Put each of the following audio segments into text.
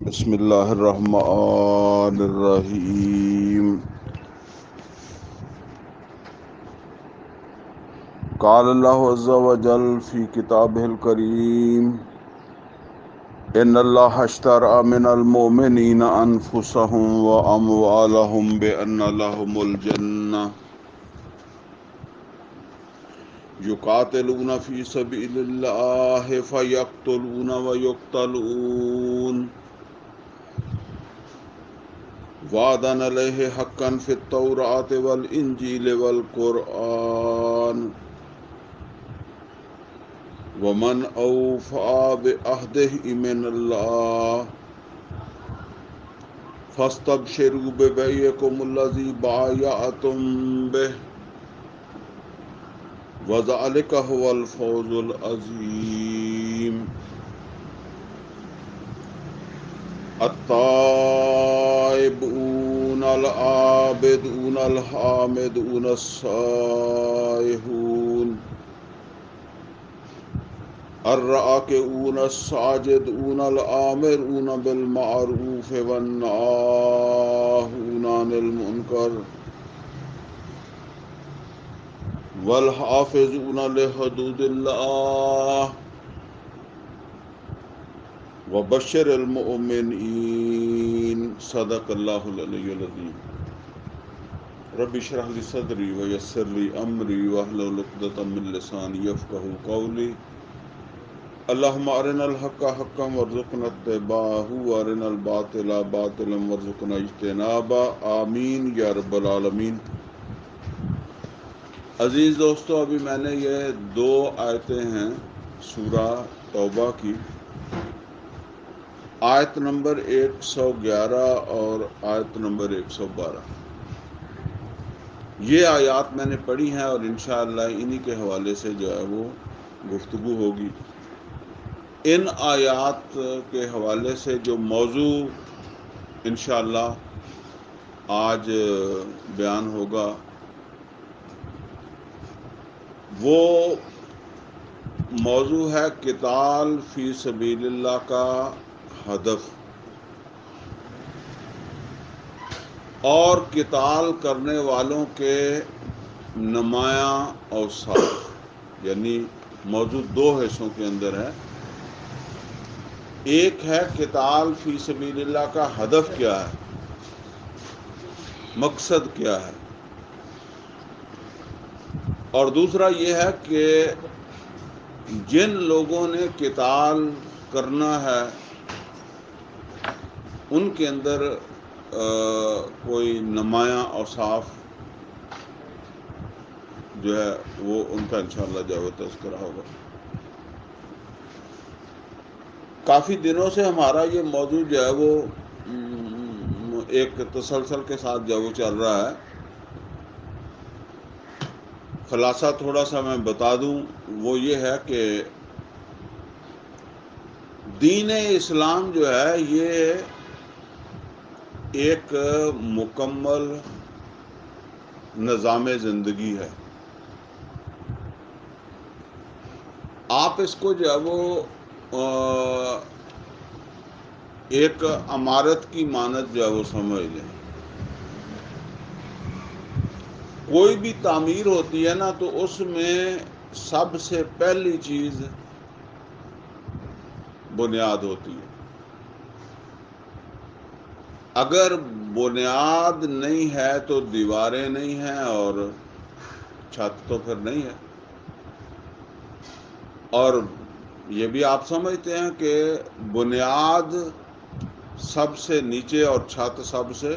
بسم اللہ الرحمن الرحیم۔ قال اللہ عز وجل فی کتابہ الکریم ان اللہ اشترى من المؤمنین انفسهم واموالهم بان لهم الجنہ یقاتلون فی سبیل اللہ فیقتلون ویقتلون وعدا علیہ حقا فی التوراۃ والانجیل والقرآن ومن اوفى بعہدہ من اللہ فاستبشروا ببیعکم الذی بایعتم بہ وذلک هو الفوز العظیم۔ التائبون العابدون الحامدون السائحون الراکعون الساجدون الآمرون بالمعروف والناہون عن المنکر والحافظون لحدود اللہ وبشر المؤمنین۔ صدق اللہ العلی العظیم۔ رب اشرح لی صدری ویسر لی امری واحلل عقدۃ من لسانی یفقہوا قولی۔ اللہم ارنا الحق حقا وارزقنا اتباعہ وارنا الباطل باطلا وارزقنا اجتنابہ، آمین یا رب العالمین۔ عزیز دوستو، ابھی میں نے یہ 2 آیتیں ہیں سورہ توبہ کی، آیت نمبر 111 اور آیت نمبر 112، یہ آیات میں نے پڑھی ہیں اور انشاءاللہ انہی کے حوالے سے جو ہے وہ گفتگو ہوگی۔ ان آیات کے حوالے سے جو موضوع انشاءاللہ آج بیان ہوگا وہ موضوع ہے قتال فی سبیل اللہ کا ہدف اور قتال کرنے والوں کے نمایاں اوصاف، یعنی موضوع 2 حصوں کے اندر ہے۔ ایک ہے قتال فی سبیل اللہ کا ہدف کیا ہے، مقصد کیا ہے، اور دوسرا یہ ہے کہ جن لوگوں نے قتال کرنا ہے ان کے اندر کوئی نمایاں اوصاف جو ہے وہ ان کا انشاءاللہ جو ہے تذکرہ ہوگا۔ کافی دنوں سے ہمارا یہ موضوع جو ہے وہ ایک تسلسل کے ساتھ جو ہے وہ چل رہا ہے۔ خلاصہ تھوڑا سا میں بتا دوں، وہ یہ ہے کہ دین اسلام جو ہے یہ ایک مکمل نظام زندگی ہے۔ آپ اس کو جو ہے وہ ایک عمارت کی مانند جو ہے وہ سمجھ لیں۔ کوئی بھی تعمیر ہوتی ہے نا تو اس میں سب سے پہلی چیز بنیاد ہوتی ہے۔ اگر بنیاد نہیں ہے تو دیواریں نہیں ہیں اور چھت تو پھر نہیں ہے۔ اور یہ بھی آپ سمجھتے ہیں کہ بنیاد سب سے نیچے اور چھت سب سے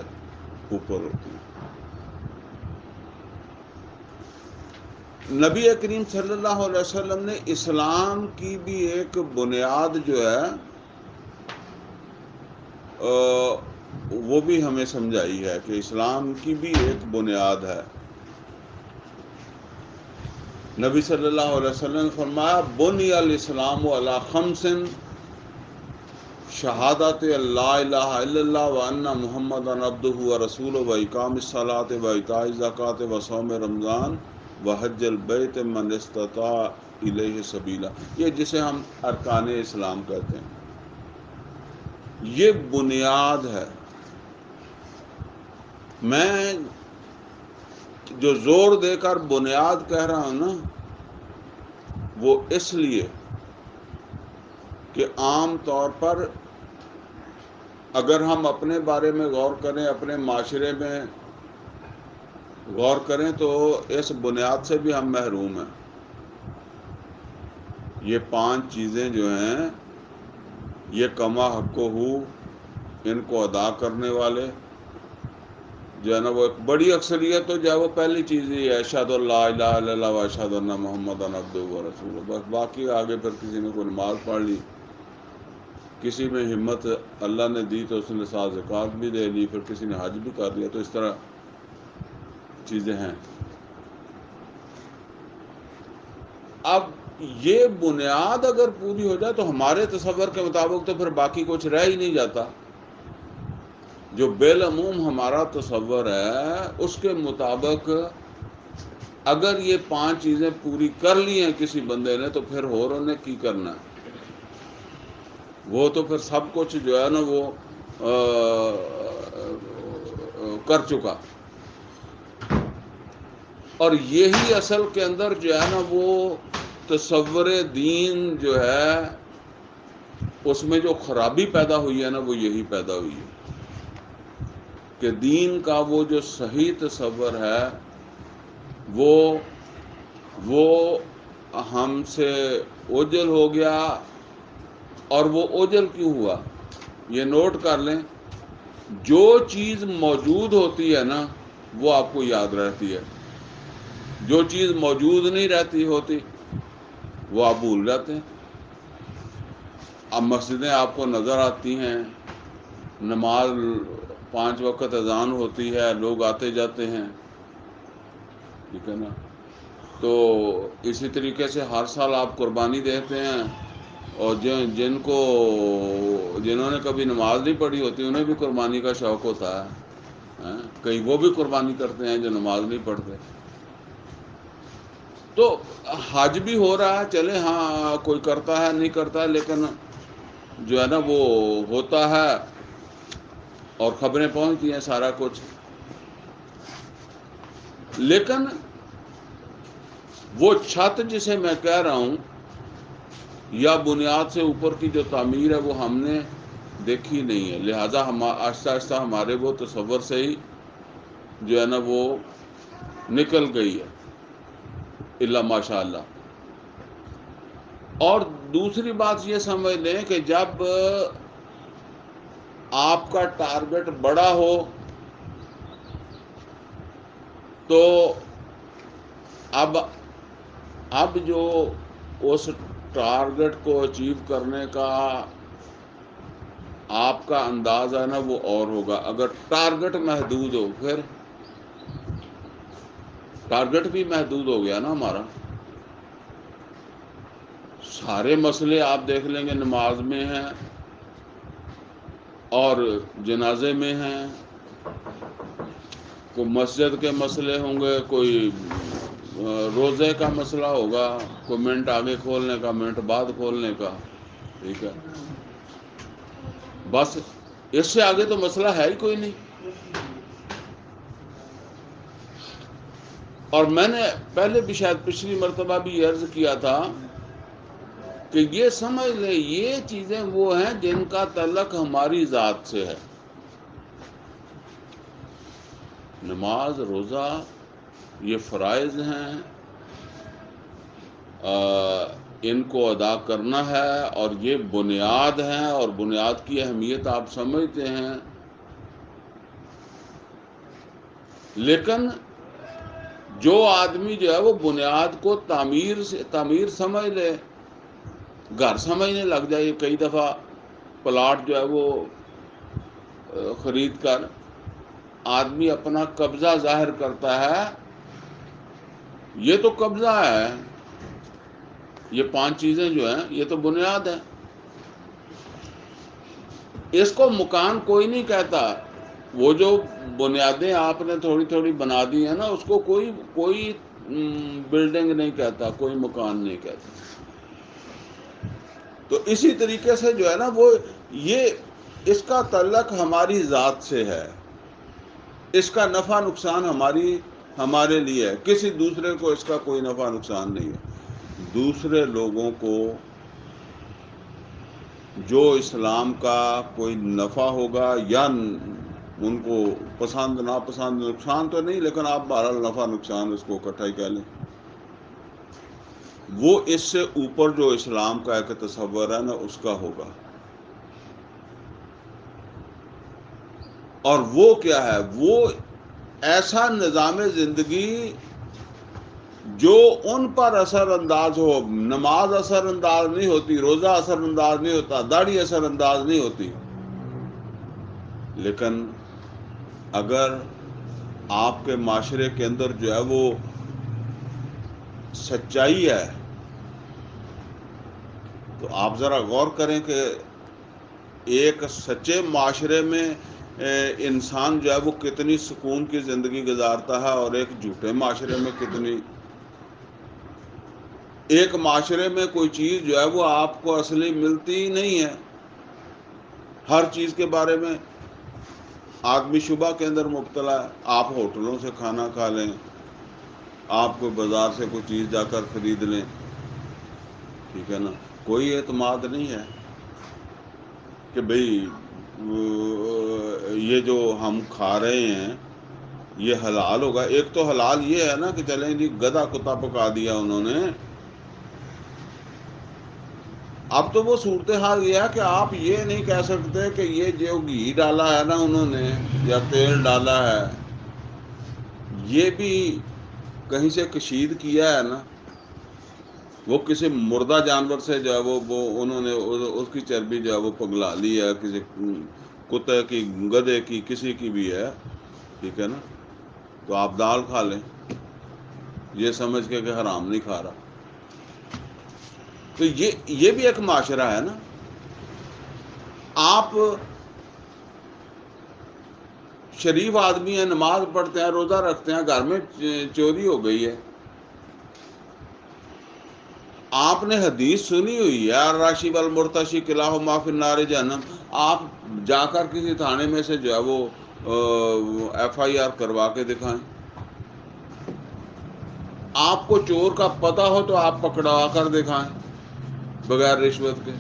اوپر ہوتی ہے۔ نبی کریم صلی اللہ علیہ وسلم نے اسلام کی بھی ایک بنیاد جو ہے وہ بھی ہمیں سمجھائی ہے کہ اسلام کی بھی ایک بنیاد ہے۔ نبی صلی اللہ علیہ وسلم نے فرمایا بنی الاسلام علی 5 شہادت اللہ الہ الا اللہ وان محمدا عبدہ ورسولہ واقام الصلاۃ وایتاء الزکوٰۃ وصوم رمضان وحج البیت من استطاع الیہ سبیلا، یہ جسے ہم ارکان اسلام کہتے ہیں۔ یہ بنیاد ہے. میں جو زور دے کر بنیاد کہہ رہا ہوں نا، وہ اس لیے کہ عام طور پر اگر ہم اپنے بارے میں غور کریں، اپنے معاشرے میں غور کریں، تو اس بنیاد سے بھی ہم محروم ہیں. یہ 5 چیزیں جو ہیں، یہ کما حقہ ان کو ادا کرنے والے جو ہے نا، وہ ایک بڑی اکثریت تو جو ہے وہ پہلی چیز ہی ہے، اشہد اللہ الہ الا اللہ و اشہد ان محمد عبدہ و رسولہ. بس باقی آگے پھر کسی نے کوئی نماز پڑھ لی، کسی میں ہمت اللہ نے دی تو اس نے ساتھ زکوٰۃ بھی دے لی، پھر کسی نے حج بھی کر لیا. تو اس طرح چیزیں ہیں. اب یہ بنیاد اگر پوری ہو جائے تو ہمارے تصور کے مطابق تو پھر باقی کچھ رہ ہی نہیں جاتا. جو بالعموم ہمارا تصور ہے اس کے مطابق اگر یہ 5 چیزیں پوری کر لی ہیں کسی بندے نے، تو پھر اور انہیں کی کرنا ہے؟ وہ تو پھر سب کچھ جو ہے نا وہ کر چکا. اور یہی اصل کے اندر جو ہے نا وہ تصور دین جو ہے اس میں جو خرابی پیدا ہوئی ہے نا، وہ یہی پیدا ہوئی ہے کہ دین کا وہ جو صحیح تصور ہے وہ ہم سے اوجھل ہو گیا. اور وہ اوجھل کیوں ہوا؟ یہ نوٹ کر لیں، جو چیز موجود ہوتی ہے نا وہ آپ کو یاد رہتی ہے، جو چیز موجود نہیں رہتی ہوتی وہ آپ بھول جاتے ہیں. اب مسجدیں آپ کو نظر آتی ہیں، نماز 5 وقت اذان ہوتی ہے، لوگ آتے جاتے ہیں، ٹھیک ہے نا. تو اسی طریقے سے ہر سال آپ قربانی دیتے ہیں، اور جنہوں نے کبھی نماز نہیں پڑھی ہوتی انہیں بھی قربانی کا شوق ہوتا ہے. کئی وہ بھی قربانی کرتے ہیں جو نماز نہیں پڑھتے. تو حج بھی ہو رہا ہے، چلے ہاں کوئی کرتا ہے نہیں کرتا ہے، لیکن جو ہے نا وہ ہوتا ہے اور خبریں پہنچتی ہیں سارا کچھ. لیکن وہ چھت جسے میں کہہ رہا ہوں یا بنیاد سے اوپر کی جو تعمیر ہے وہ ہم نے دیکھی نہیں ہے. لہذا ہم آہستہ آہستہ ہمارے وہ تصور سے ہی جو ہے نا وہ نکل گئی ہے، الا ماشاء اللہ. اور دوسری بات یہ سمجھ لیں کہ جب آپ کا ٹارگٹ بڑا ہو تو اب جو اس ٹارگٹ کو اچیو کرنے کا آپ کا انداز ہے نا وہ اور ہوگا. اگر ٹارگٹ محدود ہو، پھر ٹارگٹ بھی محدود ہو گیا نا ہمارا. سارے مسئلے آپ دیکھ لیں گے نماز میں ہیں اور جنازے میں ہیں، کوئی مسجد کے مسئلے ہوں گے، کوئی روزے کا مسئلہ ہوگا، کوئی منٹ آگے کھولنے کا، منٹ بعد کھولنے کا، ٹھیک ہے. بس اس سے آگے تو مسئلہ ہے ہی کوئی نہیں. اور میں نے پہلے بھی شاید پچھلی مرتبہ بھی یہ عرض کیا تھا کہ یہ سمجھ لیں یہ چیزیں وہ ہیں جن کا تعلق ہماری ذات سے ہے. نماز، روزہ، یہ فرائض ہیں، ان کو ادا کرنا ہے، اور یہ بنیاد ہیں، اور بنیاد کی اہمیت آپ سمجھتے ہیں. لیکن جو آدمی جو ہے وہ بنیاد کو تعمیر سمجھ لے، گھر سمجھنے لگ جائے. کئی دفعہ پلاٹ جو ہے وہ خرید کر آدمی اپنا قبضہ ظاہر کرتا ہے، یہ تو قبضہ ہے، یہ 5 چیزیں جو ہیں یہ تو بنیاد ہے. اس کو مکان کوئی نہیں کہتا. وہ جو بنیادیں آپ نے تھوڑی تھوڑی بنا دی ہیں نا، اس کو کوئی بلڈنگ نہیں کہتا، کوئی مکان نہیں کہتا. تو اسی طریقے سے جو ہے نا وہ یہ اس کا تعلق ہماری ذات سے ہے، اس کا نفع نقصان ہمارے لیے ہے، کسی دوسرے کو اس کا کوئی نفع نقصان نہیں ہے۔ دوسرے لوگوں کو جو اسلام کا کوئی نفع ہوگا یا ان کو پسند ناپسند، نقصان تو نہیں لیکن آپ بہرحال نفع نقصان اس کو اکٹھا ہی کہہ لیں، وہ اس سے اوپر جو اسلام کا ایک تصور ہے نا اس کا ہوگا۔ اور وہ کیا ہے؟ وہ ایسا نظام زندگی جو ان پر اثر انداز ہو۔ نماز اثر انداز نہیں ہوتی، روزہ اثر انداز نہیں ہوتا، داڑھی اثر انداز نہیں ہوتی، لیکن اگر آپ کے معاشرے کے اندر جو ہے وہ سچائی ہے تو آپ ذرا غور کریں کہ ایک سچے معاشرے میں انسان جو ہے وہ کتنی سکون کی زندگی گزارتا ہے، اور ایک جھوٹے معاشرے میں کتنی۔ ایک معاشرے میں کوئی چیز جو ہے وہ آپ کو اصلی ملتی ہی نہیں ہے، ہر چیز کے بارے میں آدمی شبہ کے اندر مبتلا ہے۔ آپ ہوٹلوں سے کھانا کھا لیں، آپ کو بازار سے کوئی چیز جا کر خرید لیں، ٹھیک ہے نا، کوئی اعتماد نہیں ہے کہ بھئی یہ جو ہم کھا رہے ہیں یہ حلال ہوگا۔ ایک تو حلال یہ ہے نا کہ چلیں جی گدھا کتا پکا دیا انہوں نے، اب تو وہ صورتحال یہ ہے کہ آپ یہ نہیں کہہ سکتے کہ یہ جو گھی ڈالا ہے نا انہوں نے یا تیل ڈالا ہے یہ بھی کہیں سے کشید کیا ہے نا، وہ کسی مردہ جانور سے جو ہے وہ انہوں نے اس کی چربی جو ہے وہ پگھلا لی ہے، کسی کتے کی، گدھے کی، کسی کی بھی ہے، ٹھیک ہے نا، تو آپ دال کھا لیں یہ سمجھ کے کہ حرام نہیں کھا رہا۔ تو یہ بھی ایک معاشرہ ہے نا۔ آپ شریف آدمی ہیں، نماز پڑھتے ہیں، روزہ رکھتے ہیں، گھر میں چوری ہو گئی ہے، آپ نے حدیث سنی ہوئی ہے الراشی والمرتشی کلاہما فی النار جہنم، آپ جا کر کسی تھانے میں سے جو ہے وہ ایف آئی آر کروا کے دکھائیں۔ آپ کو چور کا پتہ ہو تو آپ پکڑوا کر دکھائیں بغیر رشوت کے۔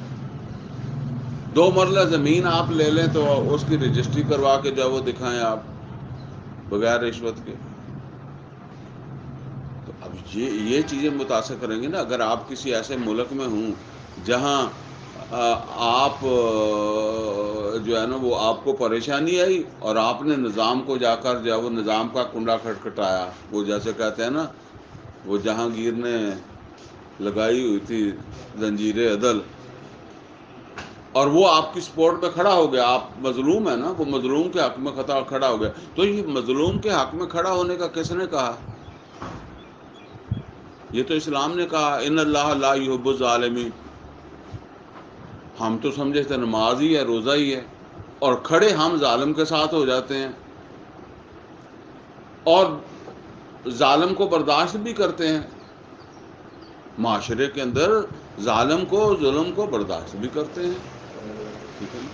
2 مرلہ زمین آپ لے لیں تو اس کی رجسٹری کروا کے جو ہے وہ دکھائیں آپ بغیر رشوت کے۔ تو اب یہ چیزیں متاثر کریں گے نا۔ اگر آپ کسی ایسے ملک میں ہوں جہاں آپ جو ہے نا وہ آپ کو پریشانی آئی اور آپ نے نظام کو جا کر جو ہے وہ نظام کا کنڈا کھٹکھٹایا، وہ جیسے کہتے ہیں نا وہ جہانگیر نے لگائی ہوئی تھی زنجیر عدل، اور وہ آپ کی سپورٹ میں کھڑا ہو گیا، آپ مظلوم ہے نا، وہ مظلوم کے حق میں کھڑا ہو گیا، تو یہ مظلوم کے حق میں کھڑا ہونے کا کس نے کہا؟ یہ تو اسلام نے کہا ان اللہ لا یحب الظالمین۔ ہم تو سمجھے تھے نماز ہی ہے، روزہ ہی ہے، اور کھڑے ہم ظالم کے ساتھ ہو جاتے ہیں اور ظالم کو برداشت بھی کرتے ہیں، معاشرے کے اندر ظالم کو، ظلم کو برداشت بھی کرتے ہیں، ٹھیک ہے نا؟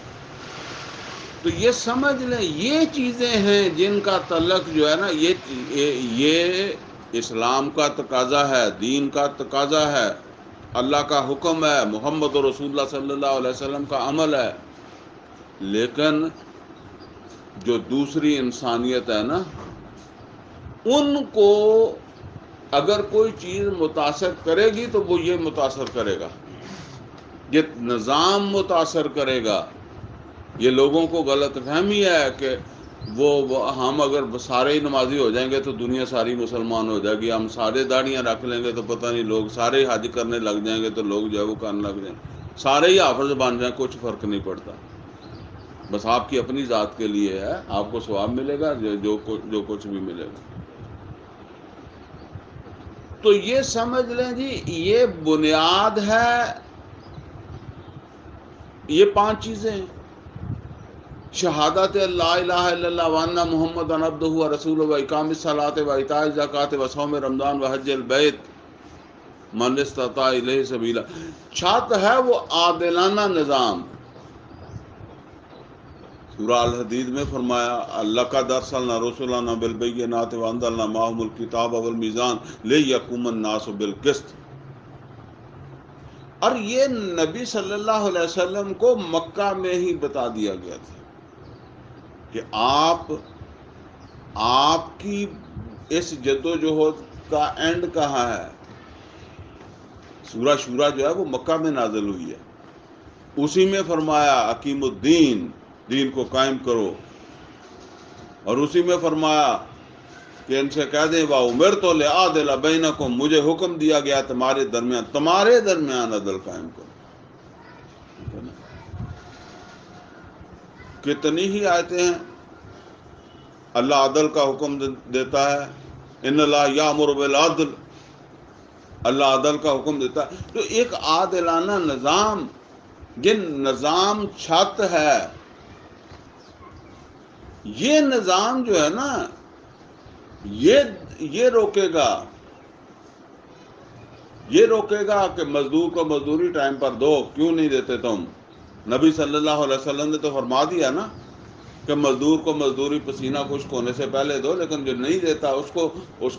تو یہ سمجھ لیں یہ چیزیں ہیں جن کا تعلق جو ہے نا یہ اسلام کا تقاضا ہے، دین کا تقاضا ہے، اللہ کا حکم ہے، محمد رسول اللہ صلی اللہ علیہ وسلم کا عمل ہے۔ لیکن جو دوسری انسانیت ہے نا ان کو اگر کوئی چیز متاثر کرے گی تو وہ یہ متاثر کرے گا، یہ نظام متاثر کرے گا۔ یہ لوگوں کو غلط فہمی ہے کہ وہ ہم اگر سارے ہی نمازی ہو جائیں گے تو دنیا ساری مسلمان ہو جائے گی، ہم سارے داڑیاں رکھ لیں گے تو پتہ نہیں لوگ سارے حج کرنے لگ جائیں گے تو لوگ جو ہے وہ کرنے لگ جائیں گے، سارے ہی حافظ بن جائیں، کچھ فرق نہیں پڑتا، بس آپ کی اپنی ذات کے لیے ہے، آپ کو ثواب ملے گا جو کچھ بھی ملے گا۔ تو یہ سمجھ لیں جی یہ بنیاد ہے، یہ 5 چیزیں ہیں، شہادت لا الہ الا اللہ وان محمد عبدہ ورسولہ واقام الصلاۃ وایتاء الزکوٰۃ وصوم رمضان وحج البیت من استطاع الیہ سبیلا۔ چھت ہے وہ عادلانہ نظام، سورہ الحدید میں فرمایا لقد ارسلنا رسلنا بالبینات وانزلنا معهم الکتاب والمیزان لیقوم الناس بالقسط. اور یہ نبی صلی اللہ علیہ وسلم کو مکہ میں ہی بتا دیا گیا تھا کہ آپ کی اس جدوجہد کا اینڈ کہاں ہے. سورہ شورا جو ہے وہ مکہ میں نازل ہوئی ہے. اسی میں فرمایا اقیم الدین، دین کو قائم کرو. اور اسی میں فرمایا کہ ان سے کہہ دیں وَأُمِرْتُ لِأَعْدِلَ بَيْنَكُمْ، مجھے حکم دیا گیا تمہارے درمیان عدل قائم کرو. کتنی ہی آیتیں ہیں اللہ عدل کا حکم دیتا ہے. ان اللہ یامر بالعدل، اللہ عدل کا حکم دیتا ہے. تو ایک عادلانہ نظام، یہ نظام چھت ہے. یہ نظام جو ہے نا یہ روکے گا کہ مزدور کو مزدوری ٹائم پر دو. کیوں نہیں دیتے تم؟ نبی صلی اللہ علیہ وسلم نے تو فرما دیا نا کہ مزدور کو مزدوری پسینہ خشک ہونے سے پہلے دو. لیکن جو نہیں دیتا اس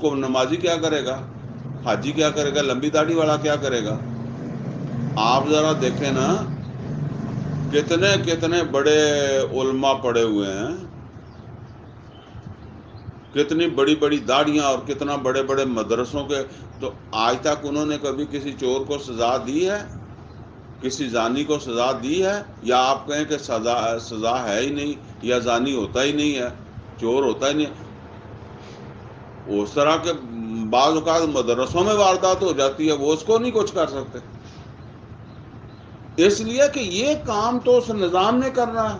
کو نمازی کیا کرے گا، حاجی کیا کرے گا، لمبی داڑھی والا کیا کرے گا؟ آپ ذرا دیکھیں نا کتنے بڑے علماء پڑے ہوئے ہیں، کتنی بڑی بڑی داڑیاں اور کتنا بڑے بڑے مدرسوں کے. تو آج تک انہوں نے کبھی کسی چور کو سزا دی ہے، کسی زانی کو سزا دی ہے؟ یا آپ کہیں کہ سزا ہے ہی نہیں، یا زانی ہوتا ہی نہیں ہے، چور ہوتا ہی نہیں ہے. اس طرح کے بعض اوقات مدرسوں میں واردات ہو جاتی ہے، وہ اس کو نہیں کچھ کر سکتے. اس لیے کہ یہ کام تو اس نظام نے کرنا ہے،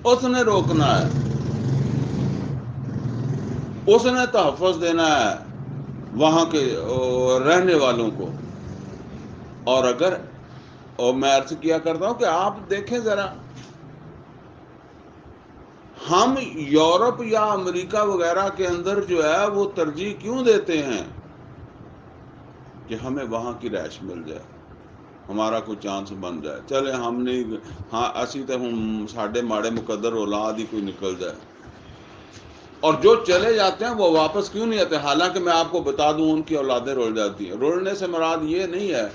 اس نے روکنا ہے، اس نے تحفظ دینا ہے وہاں کے رہنے والوں کو. اور میں عرض کیا کرتا ہوں کہ آپ دیکھیں ذرا، ہم یورپ یا امریکہ وغیرہ کے اندر جو ہے وہ ترجیح کیوں دیتے ہیں کہ ہمیں وہاں کی رہائش مل جائے، ہمارا کوئی چانس بن جائے. چلے ہم نہیں، ہاں اسی تو ہم ساڈے ماڑے مقدر اولاد ہی کوئی نکل جائے. اور جو چلے جاتے ہیں وہ واپس کیوں نہیں آتے؟ حالانکہ میں آپ کو بتا دوں ان کی اولادیں رول جاتی ہیں. رولنے سے مراد یہ نہیں ہے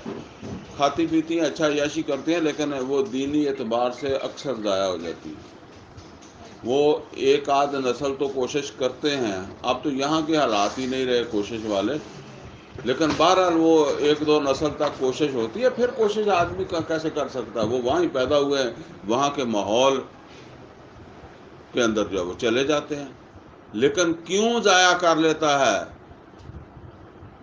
کھاتی پیتی ہیں، اچھا عیاشی کرتی ہیں، لیکن وہ دینی اعتبار سے اکثر ضائع ہو جاتی ہیں. وہ ایک آدھ نسل تو کوشش کرتے ہیں، اب تو یہاں کے حالات ہی نہیں رہے کوشش والے، لیکن بہرحال وہ ایک دو نسل تک کوشش ہوتی ہے. پھر کوشش آدمی کیسے کر سکتا ہے؟ وہ وہاں ہی پیدا ہوئے ہیں، وہاں کے ماحول کے اندر جو ہے وہ چلے جاتے ہیں. لیکن کیوں ضائع کر لیتا ہے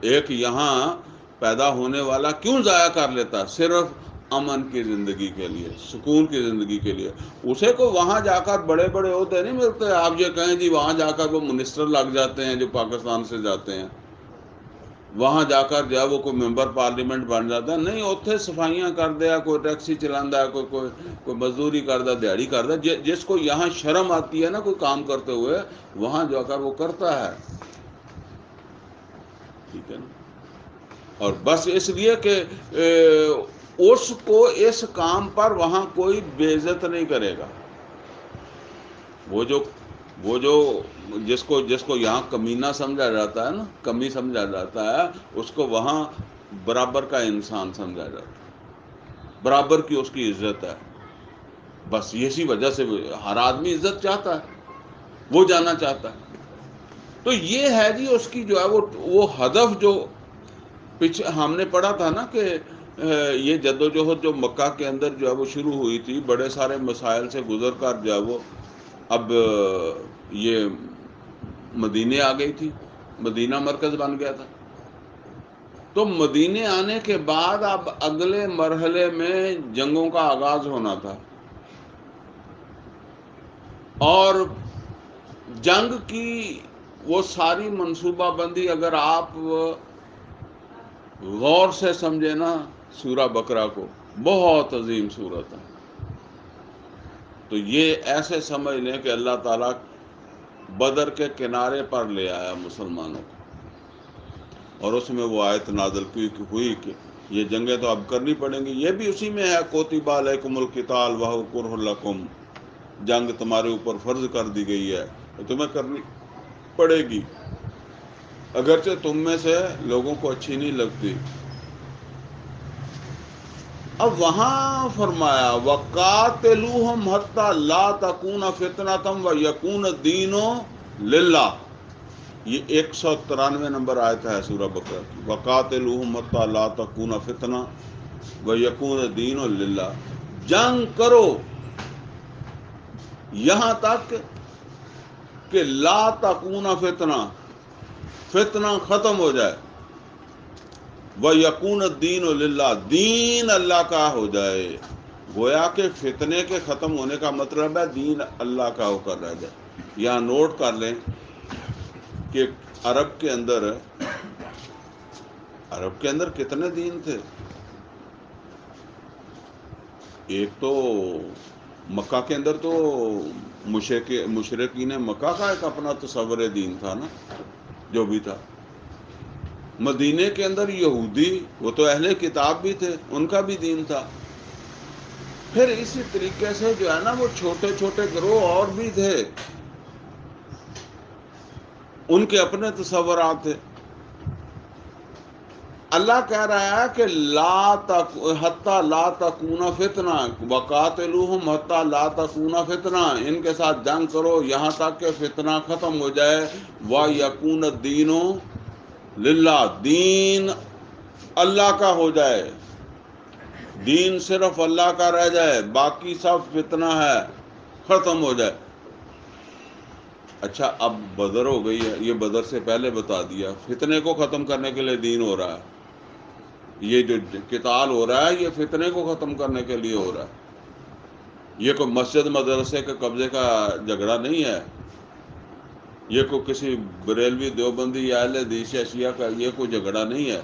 ایک یہاں پیدا ہونے والا؟ کیوں ضائع کر لیتا ہے؟ صرف امن کی زندگی کے لیے، سکون کی زندگی کے لیے. اسے کو وہاں جا کر بڑے بڑے عہدے نہیں ملتے. آپ یہ کہیں جی وہاں جا کر وہ منسٹر لگ جاتے ہیں جو پاکستان سے جاتے ہیں، وہاں جا کر جو ہے وہ کوئی ممبر پارلیمنٹ بن جاتا ہے. نہیں، اتنے صفائیاں کر دیا، کوئی ٹیکسی چلانا ہے، کوئی مزدوری کرتا، دیہڑی کرتا. جس کو یہاں شرم آتی ہے نا کوئی کام کرتے ہوئے، وہاں جا کر وہ کرتا ہے. ٹھیک ہے نا؟ اور بس اس لیے کہ اس کو اس کام پر وہاں کوئی بے عزت نہیں کرے گا. وہ جو جس کو یہاں کمینہ سمجھا جاتا ہے نا، کمی سمجھا جاتا ہے، اس کو وہاں برابر کا انسان سمجھا جاتا ہے، برابر کی اس کی عزت ہے. بس اسی وجہ سے ہر آدمی عزت چاہتا ہے، وہ جانا چاہتا ہے. تو یہ ہے جی اس کی جو ہے وہ ہدف جو پیچھے ہم نے پڑھا تھا نا کہ یہ جدوجہد جو مکہ کے اندر جو ہے وہ شروع ہوئی تھی، بڑے سارے مسائل سے گزر کر جو ہے وہ اب یہ مدینے آ گئی تھی، مدینہ مرکز بن گیا تھا. تو مدینے آنے کے بعد اب اگلے مرحلے میں جنگوں کا آغاز ہونا تھا. اور جنگ کی وہ ساری منصوبہ بندی اگر آپ غور سے سمجھے نا سورہ بقرہ کو، بہت عظیم سورت ہے. تو یہ ایسے سمجھ لیں کہ اللہ تعالیٰ بدر کے کنارے پر لے آیا مسلمانوں کو، اور اس میں وہ آیت نازل ہوئی کہ یہ جنگیں تو اب کرنی پڑیں گی. یہ بھی اسی میں ہے کتب علیکم القتال وہو کرہ لکم. جنگ تمہارے اوپر فرض کر دی گئی ہے تو تمہیں کرنی پڑے گی، اگرچہ تم میں سے لوگوں کو اچھی نہیں لگتی۔ اب وہاں فرمایا وَقَاتِلُوهُمْ حَتَّى لَا تَكُونَ فِتْنَةً وَيَكُونَ الدِّينُ لِلَّهِ، یہ 193 نمبر آیت ہے سورہ بقرہ کی۔ وَقَاتِلُوهُمْ حَتَّى لَا تَكُونَ فِتْنَةً وَيَكُونَ الدِّينُ لِلَّهِ، جنگ کرو یہاں تک کہ لا تکون فتنہ، فتنہ ختم ہو جائے، وَيَكُونَ الدِّينُ لِلَّهِ، دین اللہ کا ہو جائے۔ گویا کہ فتنے کے ختم ہونے کا مطلب ہے دین اللہ کا ہو کر رہ جائے۔ یہاں نوٹ کر لیں کہ عرب کے اندر کتنے دین تھے؟ ایک تو مکہ کے اندر تو مشرقین مکہ کا ایک اپنا تصور دین تھا نا، جو بھی تھا۔ مدینے کے اندر یہودی، وہ تو اہل کتاب بھی تھے، ان کا بھی دین تھا۔ پھر اسی طریقے سے جو ہے نا وہ چھوٹے چھوٹے گروہ اور بھی تھے، ان کے اپنے تصورات تھے۔ اللہ کہہ رہا ہے کہ حتی لا تکون فتنہ، وقاتلوہم حتی لا تکون فتنہ، ان کے ساتھ جنگ کرو یہاں تک کہ فتنہ ختم ہو جائے، وَيَكُونَ الدِّينُ للہ، دین اللہ کا ہو جائے، دین صرف اللہ کا رہ جائے، باقی سب فتنہ ہے، ختم ہو جائے۔ اچھا اب بدر ہو گئی ہے، یہ بدر سے پہلے بتا دیا، فتنے کو ختم کرنے کے لیے دین ہو رہا ہے۔ یہ جو قتال ہو رہا ہے یہ فتنے کو ختم کرنے کے لیے ہو رہا ہے، یہ کوئی مسجد مدرسے کے قبضے کا جھگڑا نہیں ہے، یہ کوئی کسی بریلوی دیوبندی یا اہل حدیث یا شیعہ کا یہ کوئی جھگڑا نہیں ہے۔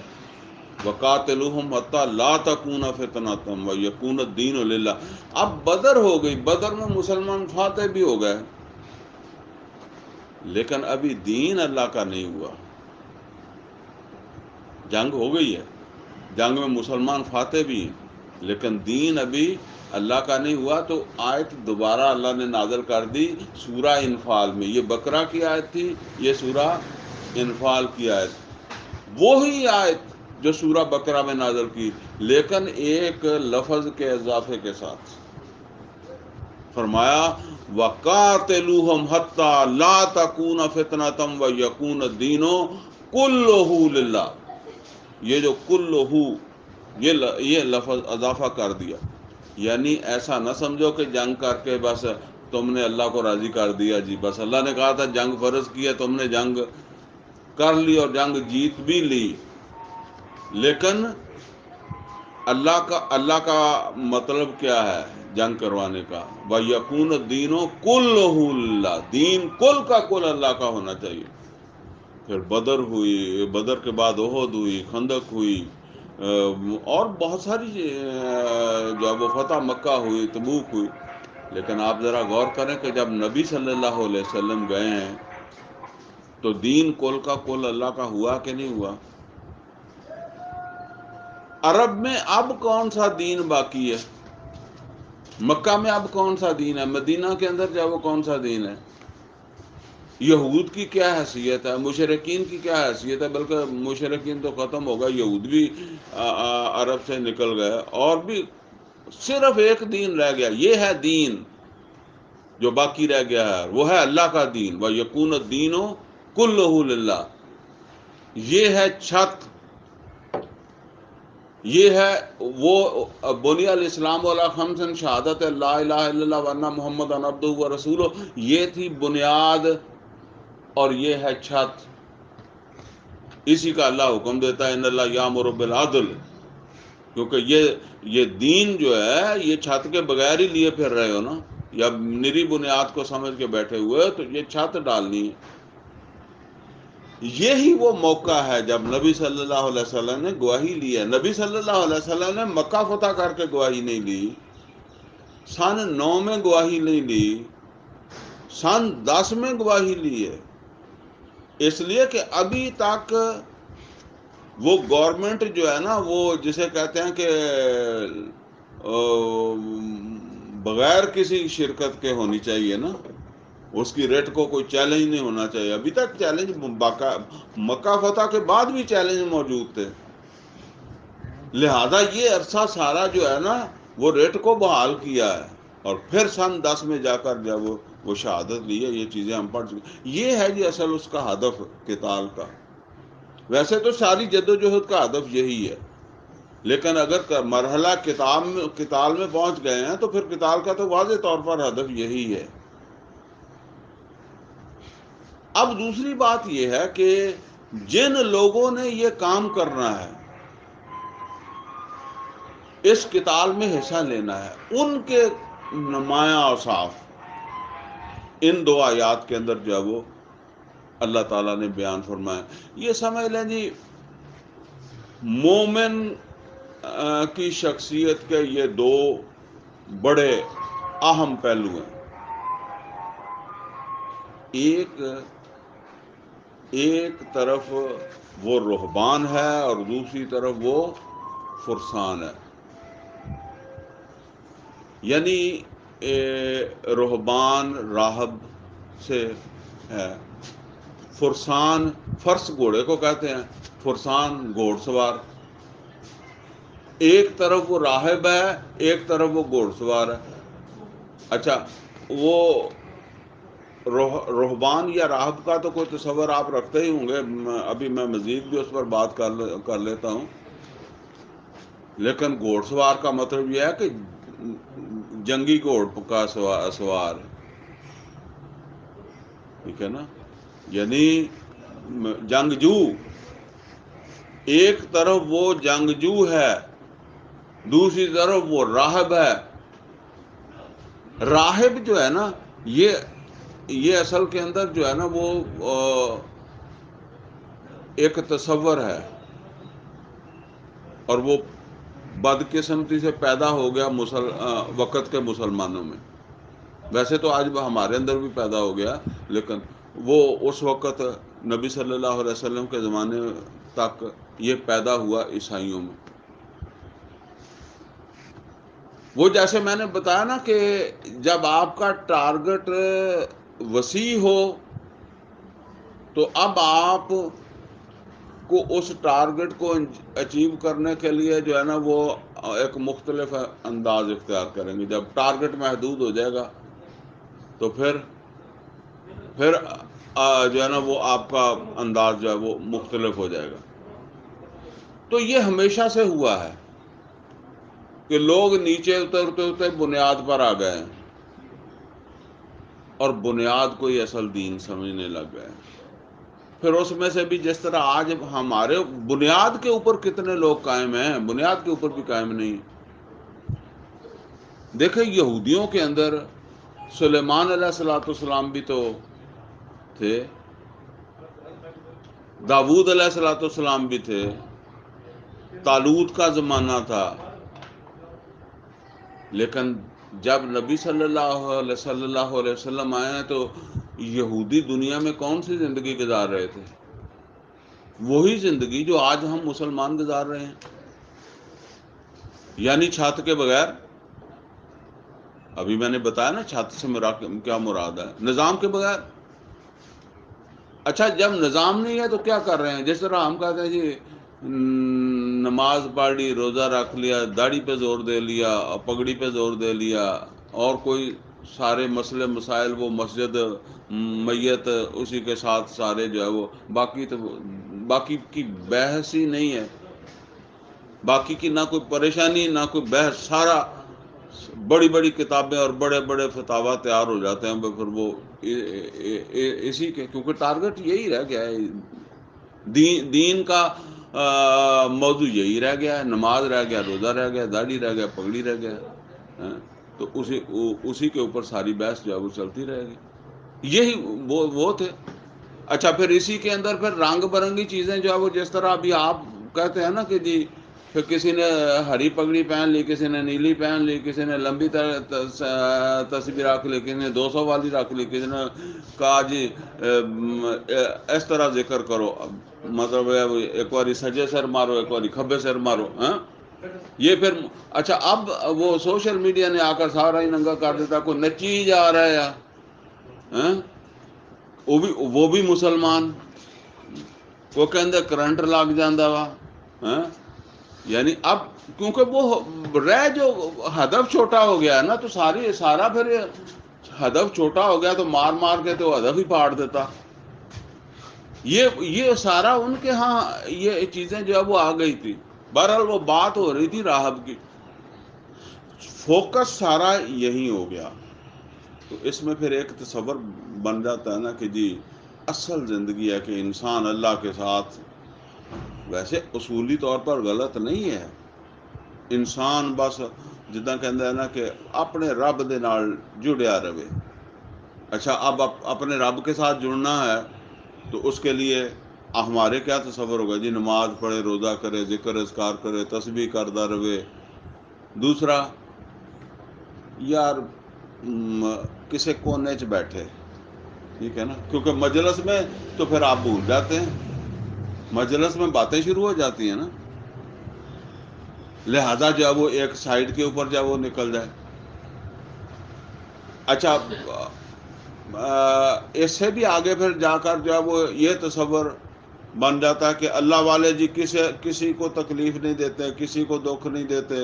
وَقَاتِلُوهُمْ حَتَّى لَا تَكُونَ فِتْنَةً وَيَكُونَ الدِّينُ لِلَّهِ۔ اب بدر ہو گئی، بدر میں مسلمان فاتح بھی ہو گئے، لیکن ابھی دین اللہ کا نہیں ہوا۔ جنگ ہو گئی ہے، جنگ میں مسلمان فاتح بھی ہیں، لیکن دین ابھی اللہ کا نہیں ہوا۔ تو آیت دوبارہ اللہ نے نازل کر دی سورہ انفال میں، یہ بقرہ کی آیت تھی، یہ سورہ انفال کی آیت، وہی آیت جو سورہ بقرہ میں نازل کی، لیکن ایک لفظ کے اضافے کے ساتھ۔ فرمایا وَقَاتِلُوهُمْ حَتَّى لَا تَكُونَ فِتْنَةً وَيَكُونَ الدِّينُ كُلُّهُ لِلَّهِ، یہ جو کلہ یہ لفظ اضافہ کر دیا، یعنی ایسا نہ سمجھو کہ جنگ کر کے بس تم نے اللہ کو راضی کر دیا، جی بس اللہ نے کہا تھا جنگ فرض کی ہے، تم نے جنگ کر لی اور جنگ جیت بھی لی، لیکن اللہ کا مطلب کیا ہے جنگ کروانے کا؟ وَيَكُونَ الدِّينُ كُلُّهُ لِلَّهِ، دین کل کا کل اللہ کا ہونا چاہیے۔ پھر بدر ہوئی، بدر کے بعد احد ہوئی، خندق ہوئی، اور بہت ساری جو ہے وہ فتح مکہ ہوئی، تبوک ہوئی، لیکن آپ ذرا غور کریں کہ جب نبی صلی اللہ علیہ وسلم گئے ہیں تو دین کل کا کل اللہ کا ہوا کہ نہیں ہوا؟ عرب میں اب کون سا دین باقی ہے؟ مکہ میں اب کون سا دین ہے؟ مدینہ کے اندر جو وہ کون سا دین ہے؟ یہود کی کیا حیثیت ہے؟ مشرکین کی کیا حیثیت ہے؟ بلکہ مشرکین تو ختم ہو گئے، یہود بھی عرب سے نکل گئے، اور بھی صرف ایک دین رہ گیا، یہ ہے دین جو باقی رہ گیا ہے، وہ ہے اللہ کا دین۔ وَيَكُونَ الدِّينُ كُلُّهُ لِلَّهِ، یہ ہے چھت، یہ ہے وہ بنی الاسلام علی خمس شہادت لا الہ الا اللہ وان محمد عبدہ ورسولہ، یہ تھی بنیاد اور یہ ہے چھت، اسی کا اللہ حکم دیتا ہے ان اللہ یامر بالعدل، کیونکہ یہ دین جو ہے یہ چھت کے بغیر ہی لیے پھر رہے ہو نا، یا نری بنیاد کو سمجھ کے بیٹھے ہوئے، تو یہ چھت ڈالنی ہے۔ یہی وہ موقع ہے جب نبی صلی اللہ علیہ وسلم نے گواہی لی ہے۔ نبی صلی اللہ علیہ وسلم نے مکہ فتح کر کے گواہی نہیں لی، سن 9 میں گواہی نہیں لی، سن 10 میں گواہی لی ہے، اس لیے کہ ابھی تک وہ گورنمنٹ جو ہے نا، وہ جسے کہتے ہیں کہ بغیر کسی شرکت کے ہونی چاہیے نا، اس کی ریٹ کو کوئی چیلنج نہیں ہونا چاہیے. ابھی تک چیلنج مکہ فتح کے بعد بھی چیلنج موجود تھے، لہذا یہ عرصہ سارا جو ہے نا وہ ریٹ کو بحال کیا ہے، اور پھر سن 10 میں جا کر جب وہ شہادت لی ہے. یہ چیزیں ہم پڑھ چکے. یہ ہے جی اصل اس کا ہدف قتال کا. ویسے تو ساری جدوجہد کا ہدف یہی ہے، لیکن اگر مرحلہ قتال میں پہنچ گئے ہیں تو پھر قتال کا تو واضح طور پر ہدف یہی ہے. اب دوسری بات یہ ہے کہ جن لوگوں نے یہ کام کرنا ہے، اس قتال میں حصہ لینا ہے، ان کے نمایاں اوصاف ان 2 آیات کے اندر جو ہے وہ اللہ تعالیٰ نے بیان فرمایا. یہ سمجھ لیں جی مومن کی شخصیت کے یہ 2 بڑے اہم پہلو ہیں. ایک طرف وہ رہبان ہے اور دوسری طرف وہ فرسان ہے. یعنی رہبان راہب سے ہے، فرسان فرس گھوڑے کو کہتے ہیں، فرسان گھوڑ سوار. ایک طرف وہ راہب ہے، ایک طرف وہ گھوڑ سوار ہے. اچھا، وہ رہبان یا راہب کا تو کوئی تصور آپ رکھتے ہی ہوں گے. ابھی میں مزید بھی اس پر بات کر لیتا ہوں. لیکن گھوڑ سوار کا مطلب یہ ہے کہ جنگی گھوڑ کا سوار، ٹھیک ہے نا. یعنی جنگجو، ایک طرف وہ جنگجو ہے، دوسری طرف وہ راہب ہے. راہب جو ہے نا یہ اصل کے اندر جو ہے نا وہ ایک تصور ہے، اور وہ بدقسمتی سے پیدا ہو گیا وقت کے مسلمانوں میں. ویسے تو آج ہمارے اندر بھی پیدا ہو گیا، لیکن وہ اس وقت نبی صلی اللہ علیہ وسلم کے زمانے تک یہ پیدا ہوا عیسائیوں میں. وہ جیسے میں نے بتایا نا کہ جب آپ کا ٹارگٹ وسیع ہو تو اب آپ کو اس ٹارگٹ کو اچیو کرنے کے لیے جو ہے نا وہ ایک مختلف انداز اختیار کریں گے. جب ٹارگٹ محدود ہو جائے گا تو پھر جو ہے نا وہ آپ کا انداز جو ہے وہ مختلف ہو جائے گا. تو یہ ہمیشہ سے ہوا ہے کہ لوگ نیچے اترتے بنیاد پر آ گئے ہیں، اور بنیاد کو ہی اصل دین سمجھنے لگ گئے. پھر اس میں سے بھی جس طرح آج ہمارے بنیاد کے اوپر کتنے لوگ قائم ہیں، بنیاد کے اوپر بھی قائم نہیں. دیکھیں یہودیوں کے اندر سلیمان علیہ السلام بھی تو تھے، داؤد علیہ السلام بھی تھے، طالوت کا زمانہ تھا. لیکن جب نبی صلی اللہ علیہ وسلم آئے ہیں تو یہودی دنیا میں کون سی زندگی گزار رہے تھے؟ وہی زندگی جو آج ہم مسلمان گزار رہے ہیں، یعنی چھت کے بغیر. ابھی میں نے بتایا نا چھت سے کیا مراد ہے، نظام کے بغیر. اچھا، جب نظام نہیں ہے تو کیا کر رہے ہیں؟ جس طرح ہم کہتے ہیں جی نماز پڑھ لی، روزہ رکھ لیا، داڑھی پہ زور دے لیا، پگڑی پہ زور دے لیا، اور کوئی سارے مسئلے مسائل وہ مسجد میت اسی کے ساتھ سارے جو ہے وہ باقی کی بحث ہی نہیں ہے. باقی کی نہ کوئی پریشانی نہ کوئی بحث. سارا بڑی بڑی کتابیں اور بڑے بڑے فتاوا تیار ہو جاتے ہیں. پھر وہ اسی کے کیونکہ ٹارگٹ یہی رہ گیا ہے، دین کا موضوع یہی رہ گیا ہے. نماز رہ گیا، روزہ رہ گیا، داڑھی رہ گیا، پگڑی رہ گیا. تو اسی کے اوپر ساری بحث جو ہے وہ چلتی رہے گی. یہی وہ تھے. اچھا، پھر اسی کے اندر پھر رنگ برنگی چیزیں جو ہے وہ جس طرح ابھی آپ کہتے ہیں نا کہ جی پھر کسی نے ہری پگڑی پہن لی، کسی نے نیلی پہن لی، کسی نے لمبی تسبیح رکھ لی، کسی نے 200 والی رکھ لی، کسی نے کہا جی اس طرح ذکر کرو. مطلب ایک باری سجے سر مارو، ایک باری کھبے سر مارو. یہ پھر اچھا اب وہ سوشل میڈیا نے آ کر سارا ہی ننگا کر دیتا، کوئی نچی جا رہا ہے ہاں؟ وہ بھی مسلمان وہ کہندے کرنٹ لگ جاندہ وا ہاں؟ یعنی اب کیونکہ وہ جو ہدف چھوٹا ہو گیا ہے نا، تو سارا پھر ہدف چھوٹا ہو گیا تو مار مار کے تو ہدف ہی پھاڑ دیتا۔ یہ سارا ان کے ہاں یہ چیزیں جو ہے وہ آ گئی تھی۔ بہرحال وہ بات ہو رہی تھی راہب کی، فوکس سارا یہی ہو گیا۔ تو اس میں پھر ایک تصور بن جاتا ہے نا کہ جی اصل زندگی ہے کہ انسان اللہ کے ساتھ ویسے اصولی طور پر غلط نہیں ہے، انسان بس جداں کہندہ ہے نا کہ اپنے رب دے نال جڑیا رہے۔ اچھا اب اپنے رب کے ساتھ جڑنا ہے تو اس کے لیے ہمارے کیا تصور ہوگا جی؟ نماز پڑھے، روزہ کرے، ذکر اذکار کرے، تسبیح کرتا رہے۔ دوسرا یار کسی کونے چ بیٹھے، ٹھیک ہے نا، کیونکہ مجلس میں تو پھر آپ بھول جاتے ہیں، مجلس میں باتیں شروع ہو جاتی ہیں نا، لہذا جو ہے وہ ایک سائڈ کے اوپر جو ہے وہ نکل جائے۔ اچھا اس سے بھی آگے پھر جا کر جو ہے وہ یہ تصور بن جاتا ہے کہ اللہ والے جی کسی کو تکلیف نہیں دیتے، کسی کو دکھ نہیں دیتے،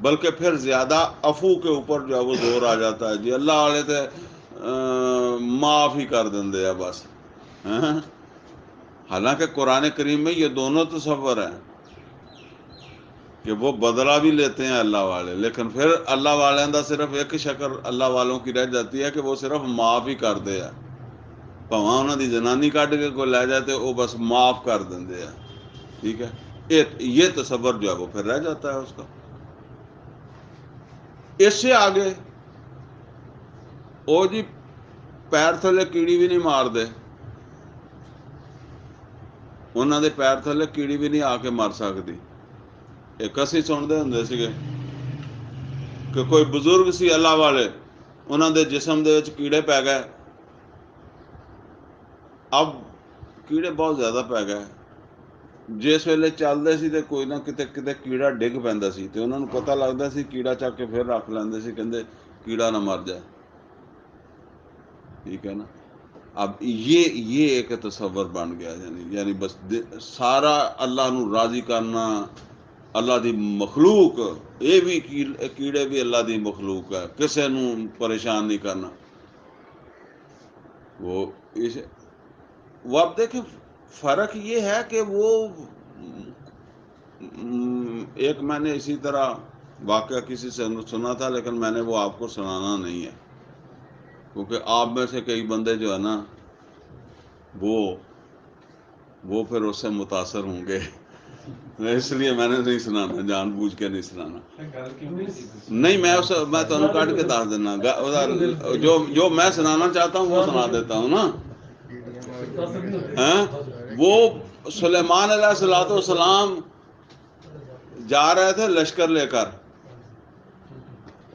بلکہ پھر زیادہ عفو کے اوپر جو ہے وہ زور آ جاتا ہے، جی اللہ والے تھے معاف ہی کر دیں بس ہاں؟ حالانکہ قرآن کریم میں یہ دونوں تصور ہیں کہ وہ بدلہ بھی لیتے ہیں اللہ والے، لیکن پھر اللہ والوں کا صرف ایک شکل اللہ والوں کی رہ جاتی ہے کہ وہ صرف معاف ہی کرتے ہیں، پواں انہوں دی جنانی کٹ کے کوئی لے جاتے وہ بس معاف کر دیں، ٹھیک ہے۔ یہ تصور جو ہے وہ پھر رہ جاتا ہے اس کا۔ اس سے آگے وہ جی پیر تھلے کیڑی بھی نہیں مار دے، انہوں دے پیر تھلے کیڑی بھی نہیں آ کے مر سکتی۔ ایک اسی سنتے ہوں سگے کہ کوئی بزرگ سی اللہ والے، انہوں دے جسم دے وچ کیڑے پی گئے، اب کیڑے بہت زیادہ پی گئے، جس ویلے چلتے سی تے کوئی نہ کتے کیڑا ڈگ پیندا سی تے انہوں نے پتہ لگتا سی، کیڑا چک کے پھر رکھ لیندے سی، کہندے کیڑا نہ مر جائے، ٹھیک ہے نا۔ اب یہ ایک تصور بن گیا، یعنی بس سارا اللہ نو راضی کرنا، اللہ دی مخلوق، یہ بھی کیڑے بھی اللہ دی مخلوق ہے، کسے نو پریشان نہیں کرنا۔ وہ اب دیکھیں فرق یہ ہے کہ وہ ایک میں نے اسی طرح واقعہ کسی سے سنا تھا، لیکن میں نے وہ آپ کو سنانا نہیں ہے، کیونکہ آپ میں سے کئی بندے جو ہے نا وہ پھر اس سے متاثر ہوں گے، اس لیے میں نے نہیں سنانا، جان بوجھ کے نہیں سنانا۔ نہیں میں تمہیں کٹ کے دس دینا، جو میں سنانا چاہتا ہوں وہ سنا دیتا ہوں نا۔ وہ سلیمان علیہ الصلوۃ والسلام جا رہے تھے لشکر لے کر،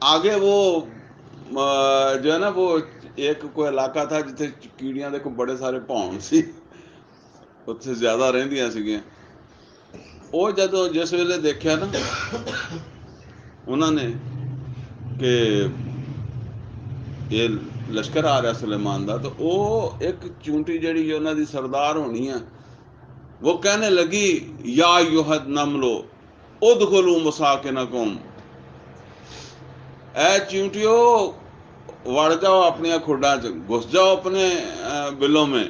آگے وہ جو ہے نا وہ ایک کوئی علاقہ تھا جتنے کیڑیاں دے کو بڑے سارے پاؤں سی، اتنے زیادہ رہندیاں سگیاں۔ وہ جدو جس ویلے دیکھا نا انہوں نے کہ یہ لشکر آ رہا سلیمان دا، تو وہ ایک چونٹی جڑی انہوں دی سردار ہونی ہے، وہ کہنے لگی یا ایھا النملو ادخلوا مساکنکم، اے چونٹیو وڑ جاؤ اپنی کھڈاں چ، گھس جاؤ اپنے بلوں میں،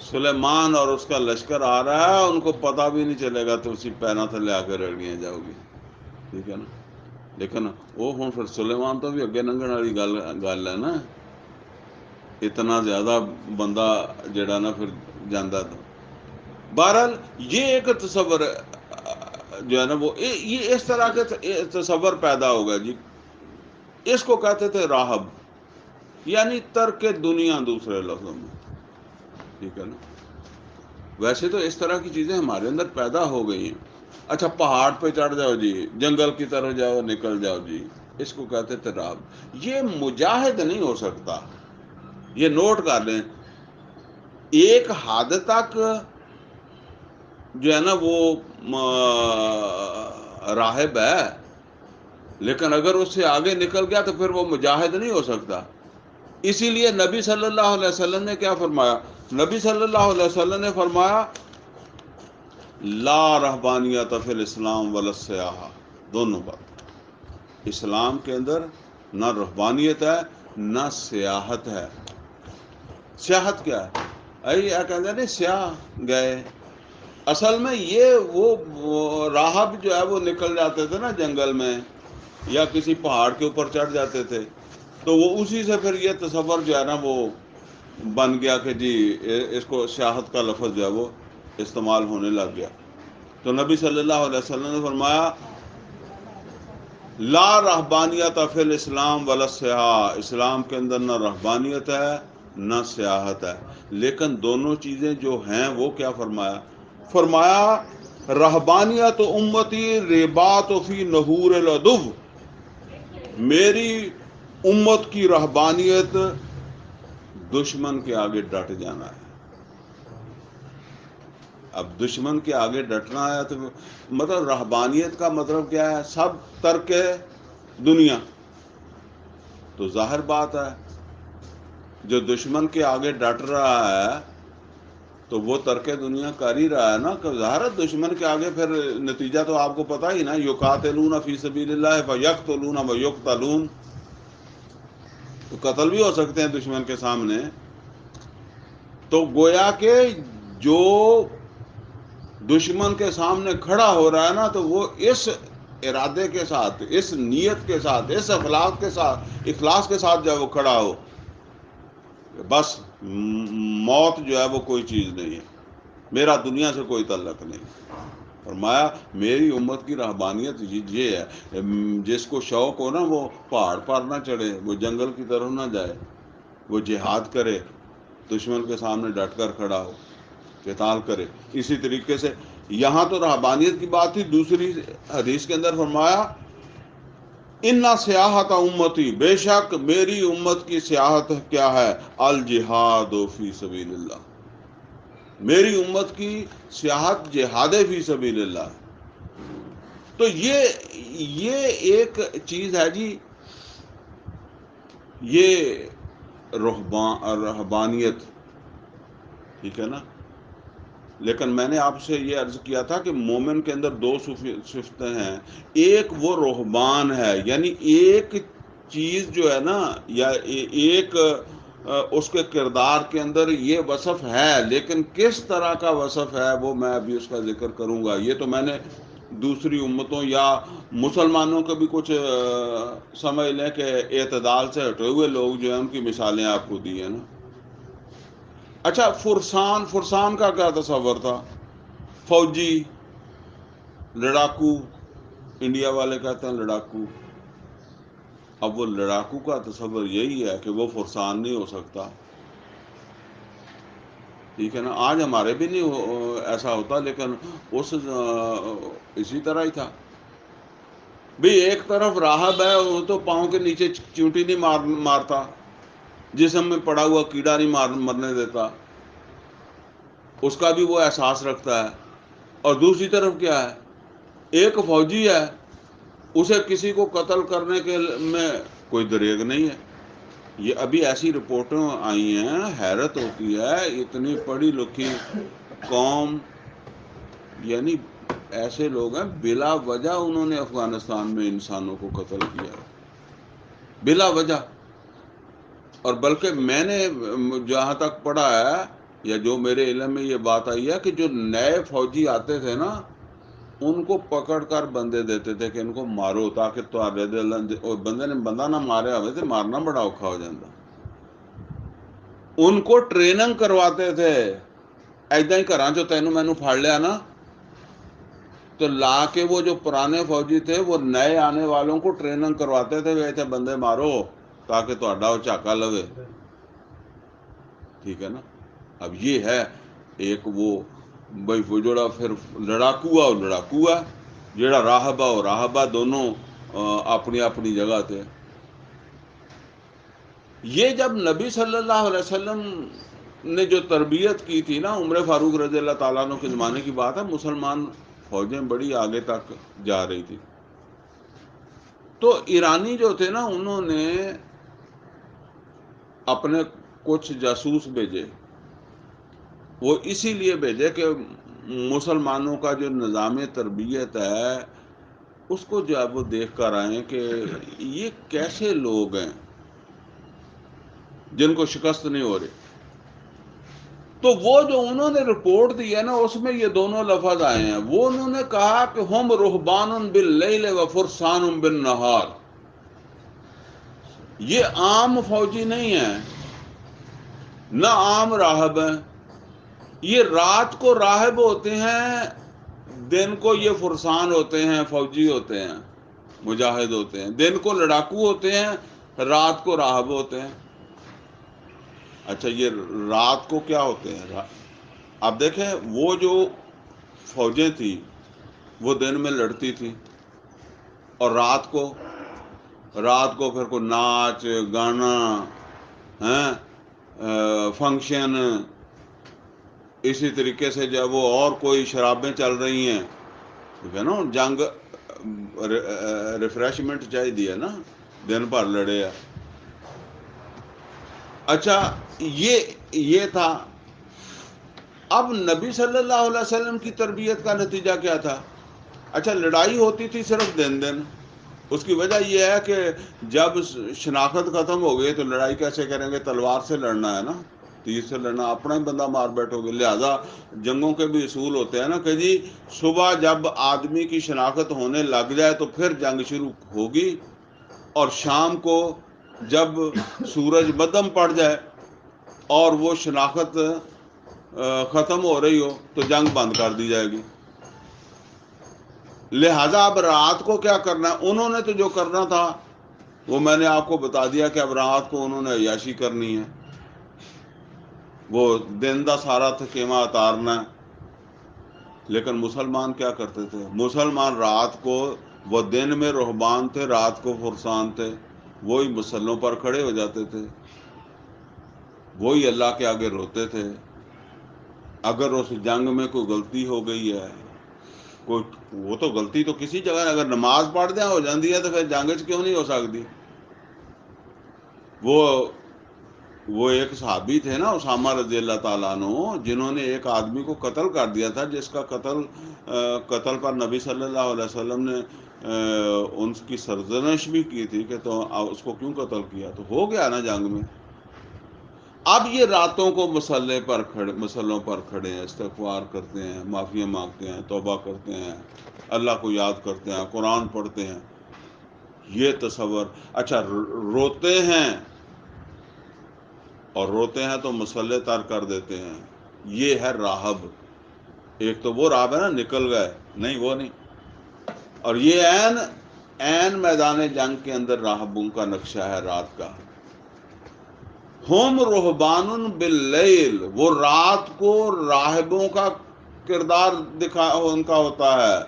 سلیمان اور اس کا لشکر آ رہا ہے، ان کو پتہ بھی نہیں چلے گا، تو اسی پیروں تھلے آ کے رگڑیاں جاؤ گی، ٹھیک ہے نا۔ لیکن وہ ہوں پھر سلیمان تو بھی اگے لنگھن والی گل ہے نا، اتنا زیادہ بندہ جڑا نا پھر جاندہ تھا۔ بہرحال یہ ایک تصور جو ہے نا وہ یہ اس طرح کے تصور پیدا ہوگا جی، اس کو کہتے تھے راہب، یعنی ترک دنیا دوسرے لفظوں میں، ٹھیک ہے نا۔ ویسے تو اس طرح کی چیزیں ہمارے اندر پیدا ہو گئی ہیں۔ اچھا پہاڑ پہ چڑھ جاؤ جی، جنگل کی طرف جاؤ، نکل جاؤ جی، اس کو کہتے تھے راہب۔ یہ مجاہد نہیں ہو سکتا، یہ نوٹ کر لیں۔ ایک حد تک جو ہے نا وہ راہب ہے، لیکن اگر اس سے آگے نکل گیا تو پھر وہ مجاہد نہیں ہو سکتا۔ اسی لیے نبی صلی اللہ علیہ وسلم نے کیا فرمایا؟ نبی صلی اللہ علیہ وسلم نے فرمایا لا رہبانیت فی الاسلام ولا سیاحہ، دونوں بات، اسلام کے اندر نہ رہبانیت ہے نہ سیاحت ہے۔ سیاحت کیا ہے؟ کہتے ہیں نہیں سیاح گئے، اصل میں یہ وہ راہب جو ہے وہ نکل جاتے تھے نا جنگل میں یا کسی پہاڑ کے اوپر چڑھ جاتے تھے، تو وہ اسی سے پھر یہ تصور جو ہے نا وہ بن گیا کہ جی اس کو سیاحت کا لفظ جو ہے وہ استعمال ہونے لگ گیا۔ تو نبی صلی اللہ علیہ وسلم نے فرمایا لا رہبانیت فی الاسلام ولا سیاح، اسلام کے اندر نہ رہبانیت ہے نہ سیاحت ہے، لیکن دونوں چیزیں جو ہیں وہ کیا فرمایا؟ فرمایا رہبانیت امتی رباط فی نحور العدو، میری امت کی رہبانیت دشمن کے آگے ڈٹ جانا ہے۔ اب دشمن کے آگے ڈٹنا ہے تو مطلب رہبانیت کا مطلب کیا ہے؟ سب ترک دنیا۔ تو ظاہر بات ہے جو دشمن کے آگے ڈٹ رہا ہے تو وہ ترک دنیا کر ہی رہا ہے نا، کہ ظاہر دشمن کے آگے پھر نتیجہ تو آپ کو پتہ ہی نا، یقاتلون فی سبیل اللہ فیقتلون ویقتلون، تو قتل بھی ہو سکتے ہیں دشمن کے سامنے۔ تو گویا کہ جو دشمن کے سامنے کھڑا ہو رہا ہے نا تو وہ اس ارادے کے ساتھ، اس نیت کے ساتھ، اس اخلاص کے ساتھ جو ہے وہ کھڑا ہو، بس موت جو ہے وہ کوئی چیز نہیں ہے، میرا دنیا سے کوئی تعلق نہیں۔ فرمایا میری امت کی رہبانیت یہ ہے، جس کو شوق ہو نا وہ پہاڑ پر نہ چڑھے، وہ جنگل کی طرف نہ جائے، وہ جہاد کرے، دشمن کے سامنے ڈٹ کر کھڑا ہو، قتال کرے۔ اسی طریقے سے یہاں تو رہبانیت کی بات تھی، دوسری حدیث کے اندر فرمایا اِنَّ سیاحت امتی، بے شک میری امت کی سیاحت کیا ہے؟ الجہاد فی سبیل اللہ، میری امت کی سیاحت جہاد فی سبیل اللہ۔ تو یہ ایک چیز ہے جی، یہ رہبانیت، ٹھیک ہے نا۔ لیکن میں نے آپ سے یہ عرض کیا تھا کہ مومن کے اندر دو صفتیں ہیں، ایک وہ رہبان ہے، یعنی ایک چیز جو ہے نا یا ایک اس کے کردار کے اندر یہ وصف ہے، لیکن کس طرح کا وصف ہے وہ میں ابھی اس کا ذکر کروں گا۔ یہ تو میں نے دوسری امتوں یا مسلمانوں کے بھی کچھ سمجھ لیں کہ اعتدال سے ہٹے ہوئے لوگ جو ہیں ان کی مثالیں آپ کو دی ہیں نا۔ اچھا فرسان کا کیا تصور تھا؟ فوجی، لڑاکو، انڈیا والے کہتے ہیں لڑاکو۔ اب وہ لڑاکو کا تصور یہی ہے کہ وہ فرسان نہیں ہو سکتا، ٹھیک ہے نا۔ آج ہمارے بھی نہیں ایسا ہوتا، لیکن اسی طرح ہی تھا بھئی۔ ایک طرف راہب ہے، وہ تو پاؤں کے نیچے چونٹی نہیں مارتا، جسم میں پڑا ہوا کیڑا نہیں مرنے دیتا، اس کا بھی وہ احساس رکھتا ہے۔ اور دوسری طرف کیا ہے؟ ایک فوجی ہے، اسے کسی کو قتل کرنے کے میں کوئی دریغ نہیں ہے۔ یہ ابھی ایسی رپورٹیں آئی ہیں، حیرت ہوتی ہے، اتنی پڑھی لکھی قوم، یعنی ایسے لوگ ہیں بلا وجہ انہوں نے افغانستان میں انسانوں کو قتل کیا بلا وجہ۔ اور بلکہ میں نے جہاں تک پڑھا ہے یا جو میرے علم میں یہ بات آئی ہے کہ جو نئے فوجی آتے تھے نا ان کو پکڑ کر بندے دیتے تھے کہ ان کو مارو، تاکہ بندے نے بندہ نہ مارے ہوئے تھے، مارنا بڑا اوکھا ہو جاتا۔ ان کو ٹریننگ کرواتے تھے، ایدا ہی کراں جو تینوں مینوں پھاڑ لیا نا، تو لا کے وہ جو پرانے فوجی تھے وہ نئے آنے والوں کو ٹریننگ کرواتے تھے، وہ تھے بندے مارو تاکہ تہاڈا وہ چاکا لوے، ٹھیک ہے نا۔ اب یہ ہے ایک وہ بھائی وہ جڑا پھر لڑاکو ہے وہ لڑاکو ہے، جڑا راہب ہے وہ راہب ہے، دونوں اپنی اپنی جگہ تھے۔ یہ جب نبی صلی اللہ علیہ وسلم نے جو تربیت کی تھی نا، عمر فاروق رضی اللہ تعالیٰ عنہ کے زمانے کی بات ہے، مسلمان فوجیں بڑی آگے تک جا رہی تھی. تو ایرانی جو تھے نا، انہوں نے اپنے کچھ جاسوس بھیجے. وہ اسی لیے بھیجے کہ مسلمانوں کا جو نظام تربیت ہے اس کو جو ہے وہ دیکھ کر آئیں کہ یہ کیسے لوگ ہیں جن کو شکست نہیں ہو رہی. تو وہ جو انہوں نے رپورٹ دی ہے نا، اس میں یہ دونوں لفظ آئے ہیں. وہ انہوں نے کہا کہ ہم رہبان باللیل و فرسان بالنہار. یہ عام فوجی نہیں ہیں، نہ عام راہب ہیں. یہ رات کو راہب ہوتے ہیں، دن کو یہ فرسان ہوتے ہیں، فوجی ہوتے ہیں، مجاہد ہوتے ہیں. دن کو لڑاکو ہوتے ہیں، رات کو راہب ہوتے ہیں. اچھا، یہ رات کو کیا ہوتے ہیں؟ اب دیکھیں، وہ جو فوجیں تھیں وہ دن میں لڑتی تھی، اور رات کو پھر کوئی ناچ گانا، فنکشن، اسی طریقے سے جب وہ اور کوئی شرابیں چل رہی ہیں، ٹھیک ہے نا. جنگ ریفریشمنٹ چاہیے نا، دن بھر لڑے. اچھا، یہ تھا. اب نبی صلی اللہ علیہ وسلم کی تربیت کا نتیجہ کیا تھا؟ اچھا، لڑائی ہوتی تھی صرف دن. اس کی وجہ یہ ہے کہ جب شناخت ختم ہو گئی تو لڑائی کیسے کریں گے؟ تلوار سے لڑنا ہے نا، تیر سے لڑنا، اپنا ہی بندہ مار بیٹھو گے. لہذا جنگوں کے بھی اصول ہوتے ہیں نا کہ جی صبح جب آدمی کی شناخت ہونے لگ جائے تو پھر جنگ شروع ہوگی، اور شام کو جب سورج مدھم پڑ جائے اور وہ شناخت ختم ہو رہی ہو تو جنگ بند کر دی جائے گی. لہذا اب رات کو کیا کرنا ہے؟ انہوں نے تو جو کرنا تھا وہ میں نے آپ کو بتا دیا کہ اب رات کو انہوں نے عیاشی کرنی ہے، وہ دن دا سارا تھکیواں اتارنا ہے. لیکن مسلمان کیا کرتے تھے؟ مسلمان رات کو، وہ دن میں رہبان تھے، رات کو فرسان تھے. وہی مسلوں پر کھڑے ہو جاتے تھے، وہی اللہ کے آگے روتے تھے. اگر اس جنگ میں کوئی غلطی ہو گئی ہے، وہ تو غلطی تو کسی جگہ، اگر نماز پڑھ دیں ہو جاتی ہے تو پھر جنگ کیوں نہیں ہو سکتی؟ وہ ایک صحابی تھے نا، اسامہ رضی اللہ تعالیٰ عنہ، جنہوں نے ایک آدمی کو قتل کر دیا تھا، جس کا قتل پر نبی صلی اللہ علیہ وسلم نے ان کی سرزنش بھی کی تھی کہ تو اس کو کیوں قتل کیا؟ تو ہو گیا نا جنگ میں. اب یہ راتوں کو مسلوں پر کھڑے ہیں، استغفار کرتے ہیں، معافیاں مانگتے ہیں، توبہ کرتے ہیں، اللہ کو یاد کرتے ہیں، قرآن پڑھتے ہیں. یہ تصور. اچھا، روتے ہیں تو مسلح تر کر دیتے ہیں. یہ ہے راہب. ایک تو وہ راہب ہے نا، نکل گئے، نہیں وہ نہیں. اور یہ عین میدان جنگ کے اندر راہبوں کا نقشہ ہے رات کا. ہم رہبان باللیل، وہ رات کو راہبوں کا کردار ان کا ہوتا ہے.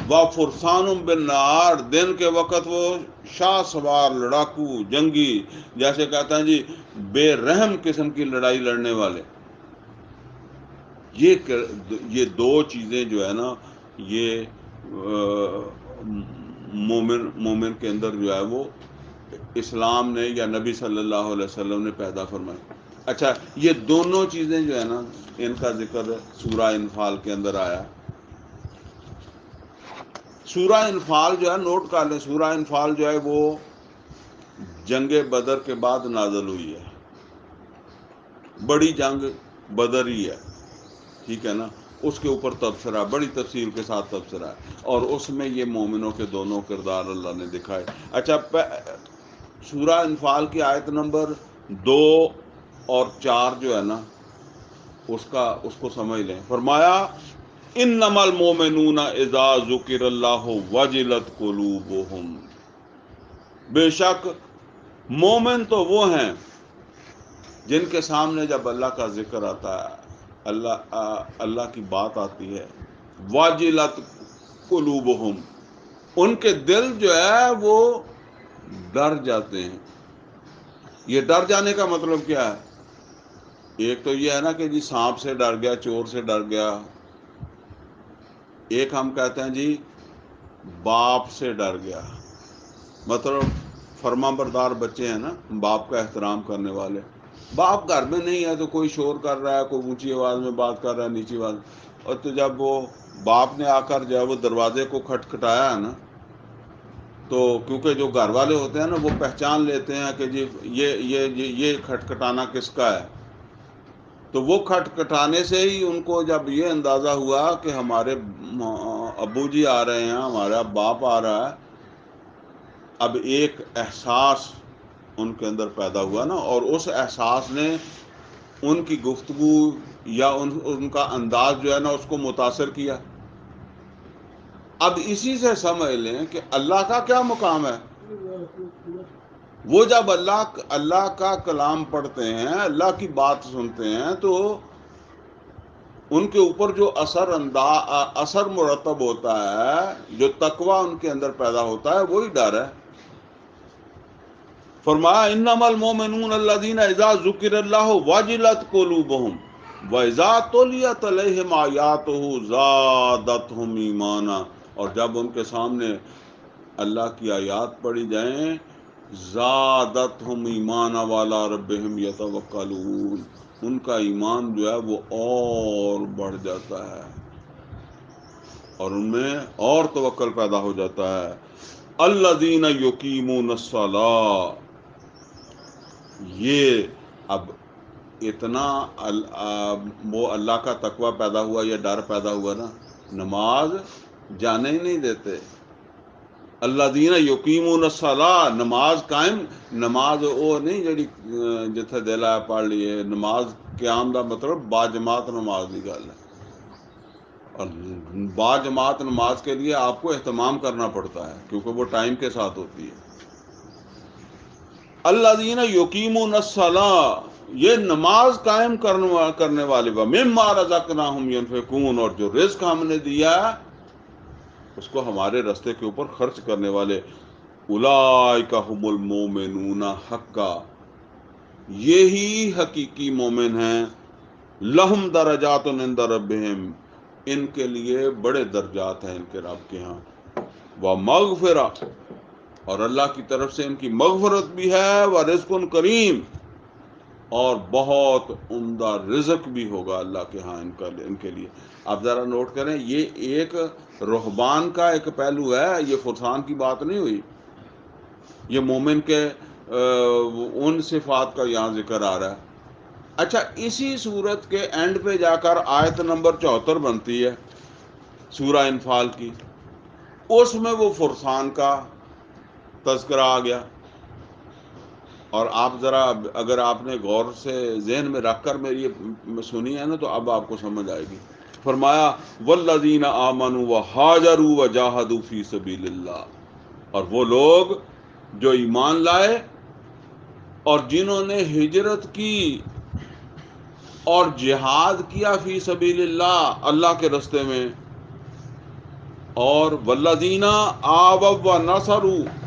وہ فرسان بالنہار، دن کے وقت وہ شاہ سوار، لڑاکو، جنگی، جیسے کہتے ہیں جی بے رحم قسم کی لڑائی لڑنے والے. یہ دو چیزیں جو ہے نا، یہ مومن کے اندر جو ہے وہ اسلام نے یا نبی صلی اللہ علیہ وسلم نے پیدا فرمائی. اچھا، یہ دونوں چیزیں جو ہے نا، ان کا ذکر سورہ انفال کے اندر آیا. سورہ انفال جو ہے، نوٹ کر لیں، سورہ انفال جو ہے وہ جنگ بدر کے بعد نازل ہوئی ہے. بڑی جنگ بدر ہی ہے، ٹھیک ہے نا. اس کے اوپر تبصرہ، بڑی تفصیل کے ساتھ تبصرہ ہے، اور اس میں یہ مومنوں کے دونوں کردار اللہ نے دکھائے. اچھا، سورہ انفال کی آیت نمبر 2 اور 4 جو ہے نا، اس کو سمجھ لیں. فرمایا انما المؤمنون اذا ذکر اللہ وجلت قلوبہم، بے شک مومن تو وہ ہیں جن کے سامنے جب اللہ کا ذکر آتا ہے، اللہ کی بات آتی ہے، واجلت قلوبہم، ان کے دل جو ہے وہ ڈر جاتے ہیں. یہ ڈر جانے کا مطلب کیا ہے؟ ایک تو یہ ہے نا کہ جی سانپ سے ڈر گیا، چور سے ڈر گیا. ایک ہم کہتے ہیں جی باپ سے ڈر گیا، مطلب فرما بردار بچے ہیں نا، باپ کا احترام کرنے والے. باپ گھر میں نہیں ہے تو کوئی شور کر رہا ہے، کوئی اونچی آواز میں بات کر رہا ہے، نیچی آواز، اور تو جب وہ باپ نے آ کر جو ہے وہ دروازے کو کھٹکھٹایا ہے نا، تو کیونکہ جو گھر والے ہوتے ہیں نا وہ پہچان لیتے ہیں کہ جی یہ کھٹکھٹانا کس کا ہے. تو وہ کھٹکھٹانے سے ہی ان کو جب یہ اندازہ ہوا کہ ہمارے ابو جی آ رہے ہیں، ہمارا باپ آ رہا ہے، اب ایک احساس ان کے اندر پیدا ہوا نا، اور اس احساس نے ان کی گفتگو یا ان کا انداز جو ہے نا اس کو متاثر کیا. اب اسی سے سمجھ لیں کہ اللہ کا کیا مقام ہے. وہ جب اللہ کا کلام پڑھتے ہیں، اللہ کی بات سنتے ہیں، تو ان کے اوپر جو اثر مرتب ہوتا ہے، جو تقوی ان کے اندر پیدا ہوتا ہے، وہی ڈر ہے. فرمایا انما المؤمنون الذین اذا ذکر اللہ وجلت قلوبہم واذا تلیت علیہم آیاتہ زادتہم ایمانا. اور جب ان کے سامنے اللہ کی آیات پڑھی جائیں، زادتہم ایمانا وعلی ربہم یتوکلون، ان کا ایمان جو ہے وہ اور بڑھ جاتا ہے اور ان میں اور توکل پیدا ہو جاتا ہے. الذین یقیمون الصلاۃ، یہ اب اتنا وہ اللہ کا تقوی پیدا ہوا یا ڈر پیدا ہوا نا، نماز جانے ہی نہیں دیتے. الذین یقیمون الصلاۃ، نماز قائم. نماز وہ نہیں جڑی جتھے دل ہے پڑھ لیے. نماز قیام دا مطلب با جماعت نماز کی گل ہے، اور با جماعت نماز کے لیے آپ کو اہتمام کرنا پڑتا ہے کیونکہ وہ ٹائم کے ساتھ ہوتی ہے. الذین یقیمون الصلاۃ، یہ نماز قائم کرنے والے، ومما رزقناہم ینفقون، اور جو رزق ہم نے دیا اس کو ہمارے راستے کے اوپر خرچ کرنے والے. اولئک ھم المؤمنون حقا، یہی حقیقی مومن ہیں. لہم درجات عند ربہم، ان کے لیے بڑے درجات ہیں ان کے رب کے ہاں. ومغفرہ، اور اللہ کی طرف سے ان کی مغفرت بھی ہے. ورزق کریم، اور بہت عمدہ رزق بھی ہوگا اللہ کے ہاں ان کے لیے. آپ ذرا نوٹ کریں، یہ ایک رہبان کا ایک پہلو ہے، یہ فرسان کی بات نہیں ہوئی. یہ مومن کے ان صفات کا یہاں ذکر آ رہا ہے. اچھا، اسی صورت کے اینڈ پہ جا کر آیت نمبر 74 بنتی ہے سورہ انفال کی، اس میں وہ فرسان کا تذکرہ آ گیا. اور آپ ذرا اگر آپ نے غور سے ذہن میں رکھ کر میری سنی ہے نا تو اب آپ کو سمجھ آئے گی. فرمایا والذین آمنوا وہاجروا وجاہدوا فی سبیل اللہ، اور وہ لوگ جو ایمان لائے اور جنہوں نے ہجرت کی اور جہاد کیا فی سبیل اللہ، اللہ کے راستے میں. اور والذین آووا ونصروا،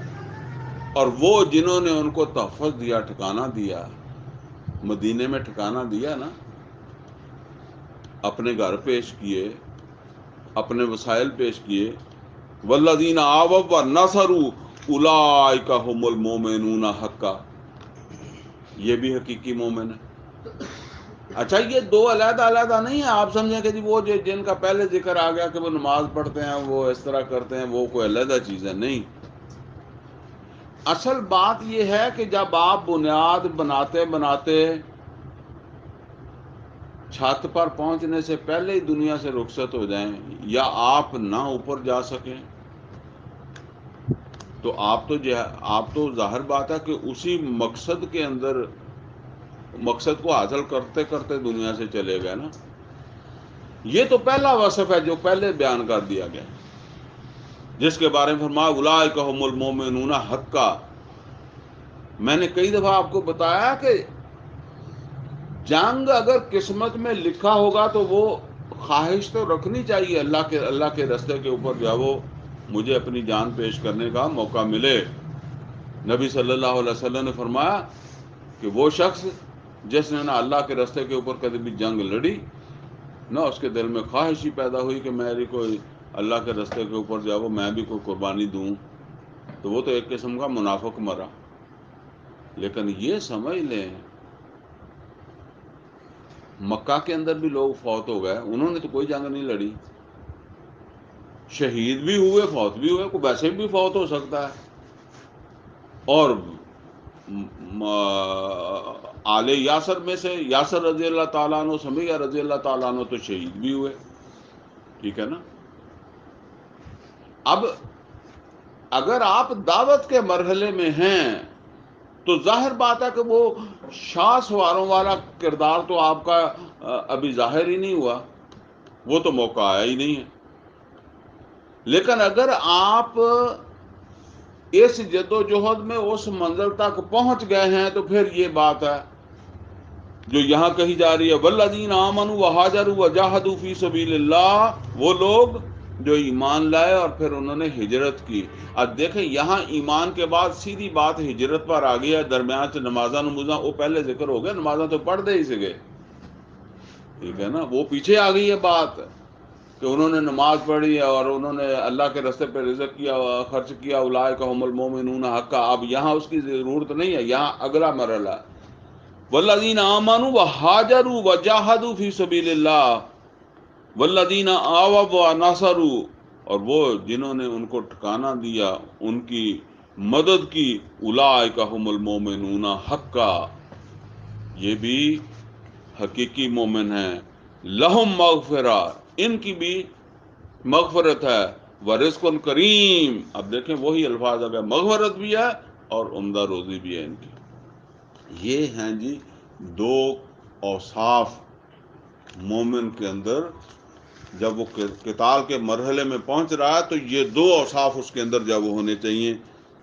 اور وہ جنہوں نے ان کو تحفظ دیا، ٹھکانہ دیا، مدینے میں ٹھکانہ دیا نا، اپنے گھر پیش کیے، اپنے وسائل پیش کیے. والذین آووا ونصروا اولئک ھم المؤمنون حقا، یہ بھی حقیقی مومن ہے. اچھا، یہ دو علیحدہ علیحدہ نہیں ہے. آپ سمجھیں کہ جی وہ جن کا پہلے ذکر آ گیا کہ وہ نماز پڑھتے ہیں، وہ اس طرح کرتے ہیں، وہ کوئی علیحدہ چیز ہے، نہیں. اصل بات یہ ہے کہ جب آپ بنیاد بناتے بناتے چھت پر پہنچنے سے پہلے ہی دنیا سے رخصت ہو جائیں، یا آپ نہ اوپر جا سکیں، تو آپ تو ظاہر بات ہے کہ اسی مقصد کے اندر، مقصد کو حاصل کرتے کرتے دنیا سے چلے گئے نا. یہ تو پہلا وصف ہے جو پہلے بیان کر دیا گیا، جس کے بارے میں فرمایا اولئک ھم المؤمنون حقا. میں نے کئی دفعہ آپ کو بتایا کہ جنگ اگر قسمت میں لکھا ہوگا تو وہ خواہش تو رکھنی چاہیے اللہ کے راستے کے اوپر جو ہے وہ مجھے اپنی جان پیش کرنے کا موقع ملے. نبی صلی اللہ علیہ وسلم نے فرمایا کہ وہ شخص جس نے نہ اللہ کے راستے کے اوپر کبھی بھی جنگ لڑی، نہ اس کے دل میں خواہش ہی پیدا ہوئی کہ میری کوئی اللہ کے راستے کے اوپر جاؤ میں بھی کوئی قربانی دوں، تو وہ تو ایک قسم کا منافق مرا۔ لیکن یہ سمجھ لیں مکہ کے اندر بھی لوگ فوت ہو گئے، انہوں نے تو کوئی جنگ نہیں لڑی، شہید بھی ہوئے فوت بھی ہوئے، کوئی ویسے بھی فوت ہو سکتا ہے، اور آل یاسر میں سے یاسر رضی اللہ تعالیٰ عنہ، سمیہ رضی اللہ تعالیٰ عنہ تو شہید بھی ہوئے، ٹھیک ہے نا۔ اب اگر آپ دعوت کے مرحلے میں ہیں تو ظاہر بات ہے کہ وہ شاہ سواروں والا کردار تو آپ کا ابھی ظاہر ہی نہیں ہوا، وہ تو موقع آیا ہی نہیں ہے۔ لیکن اگر آپ اس جد و جہد میں اس منزل تک پہنچ گئے ہیں تو پھر یہ بات ہے جو یہاں کہی جا رہی ہے، والذین آمنوا وہاجروا وجاہدوا فی سبیل اللہ، وہ لوگ جو ایمان لائے اور پھر انہوں نے ہجرت کی۔ اب دیکھیں یہاں ایمان کے بعد سیدھی بات ہجرت پر آ گئی ہے، درمیان سے نمازاں وہ پہلے ذکر ہو گیا، نمازاں تو پڑھ دے ہی سکے، ٹھیک ہے نا، وہ پیچھے آ گئی ہے بات کہ انہوں نے نماز پڑھی اور انہوں نے اللہ کے راستے پہ رزق کیا، خرچ کیا، اولئک هم المؤمنون حقا۔ اب یہاں اس کی ضرورت نہیں ہے، یہاں اگلا مرحلہ ہے، والذین آمنوا وہاجروا وجاہدوا فی سبیل اللہ والذین آووا ونصروا، اور وہ جنہوں نے ان کو ٹھکانہ دیا، ان کی مدد کی، اولئک هم المؤمنون حقا، یہ بھی حقیقی مومن ہیں، لہم مغفرہ، ان کی بھی مغفرت ہے، ورزق کریم، اب دیکھیں وہی الفاظ آ گئے، مغفرت بھی ہے اور عمدہ روزی بھی ہے ان کی۔ یہ ہیں جی دو اوصاف مومن کے اندر، جب وہ قتال کے مرحلے میں پہنچ رہا ہے تو یہ دو اوصاف اس کے اندر جب وہ ہونے چاہیے۔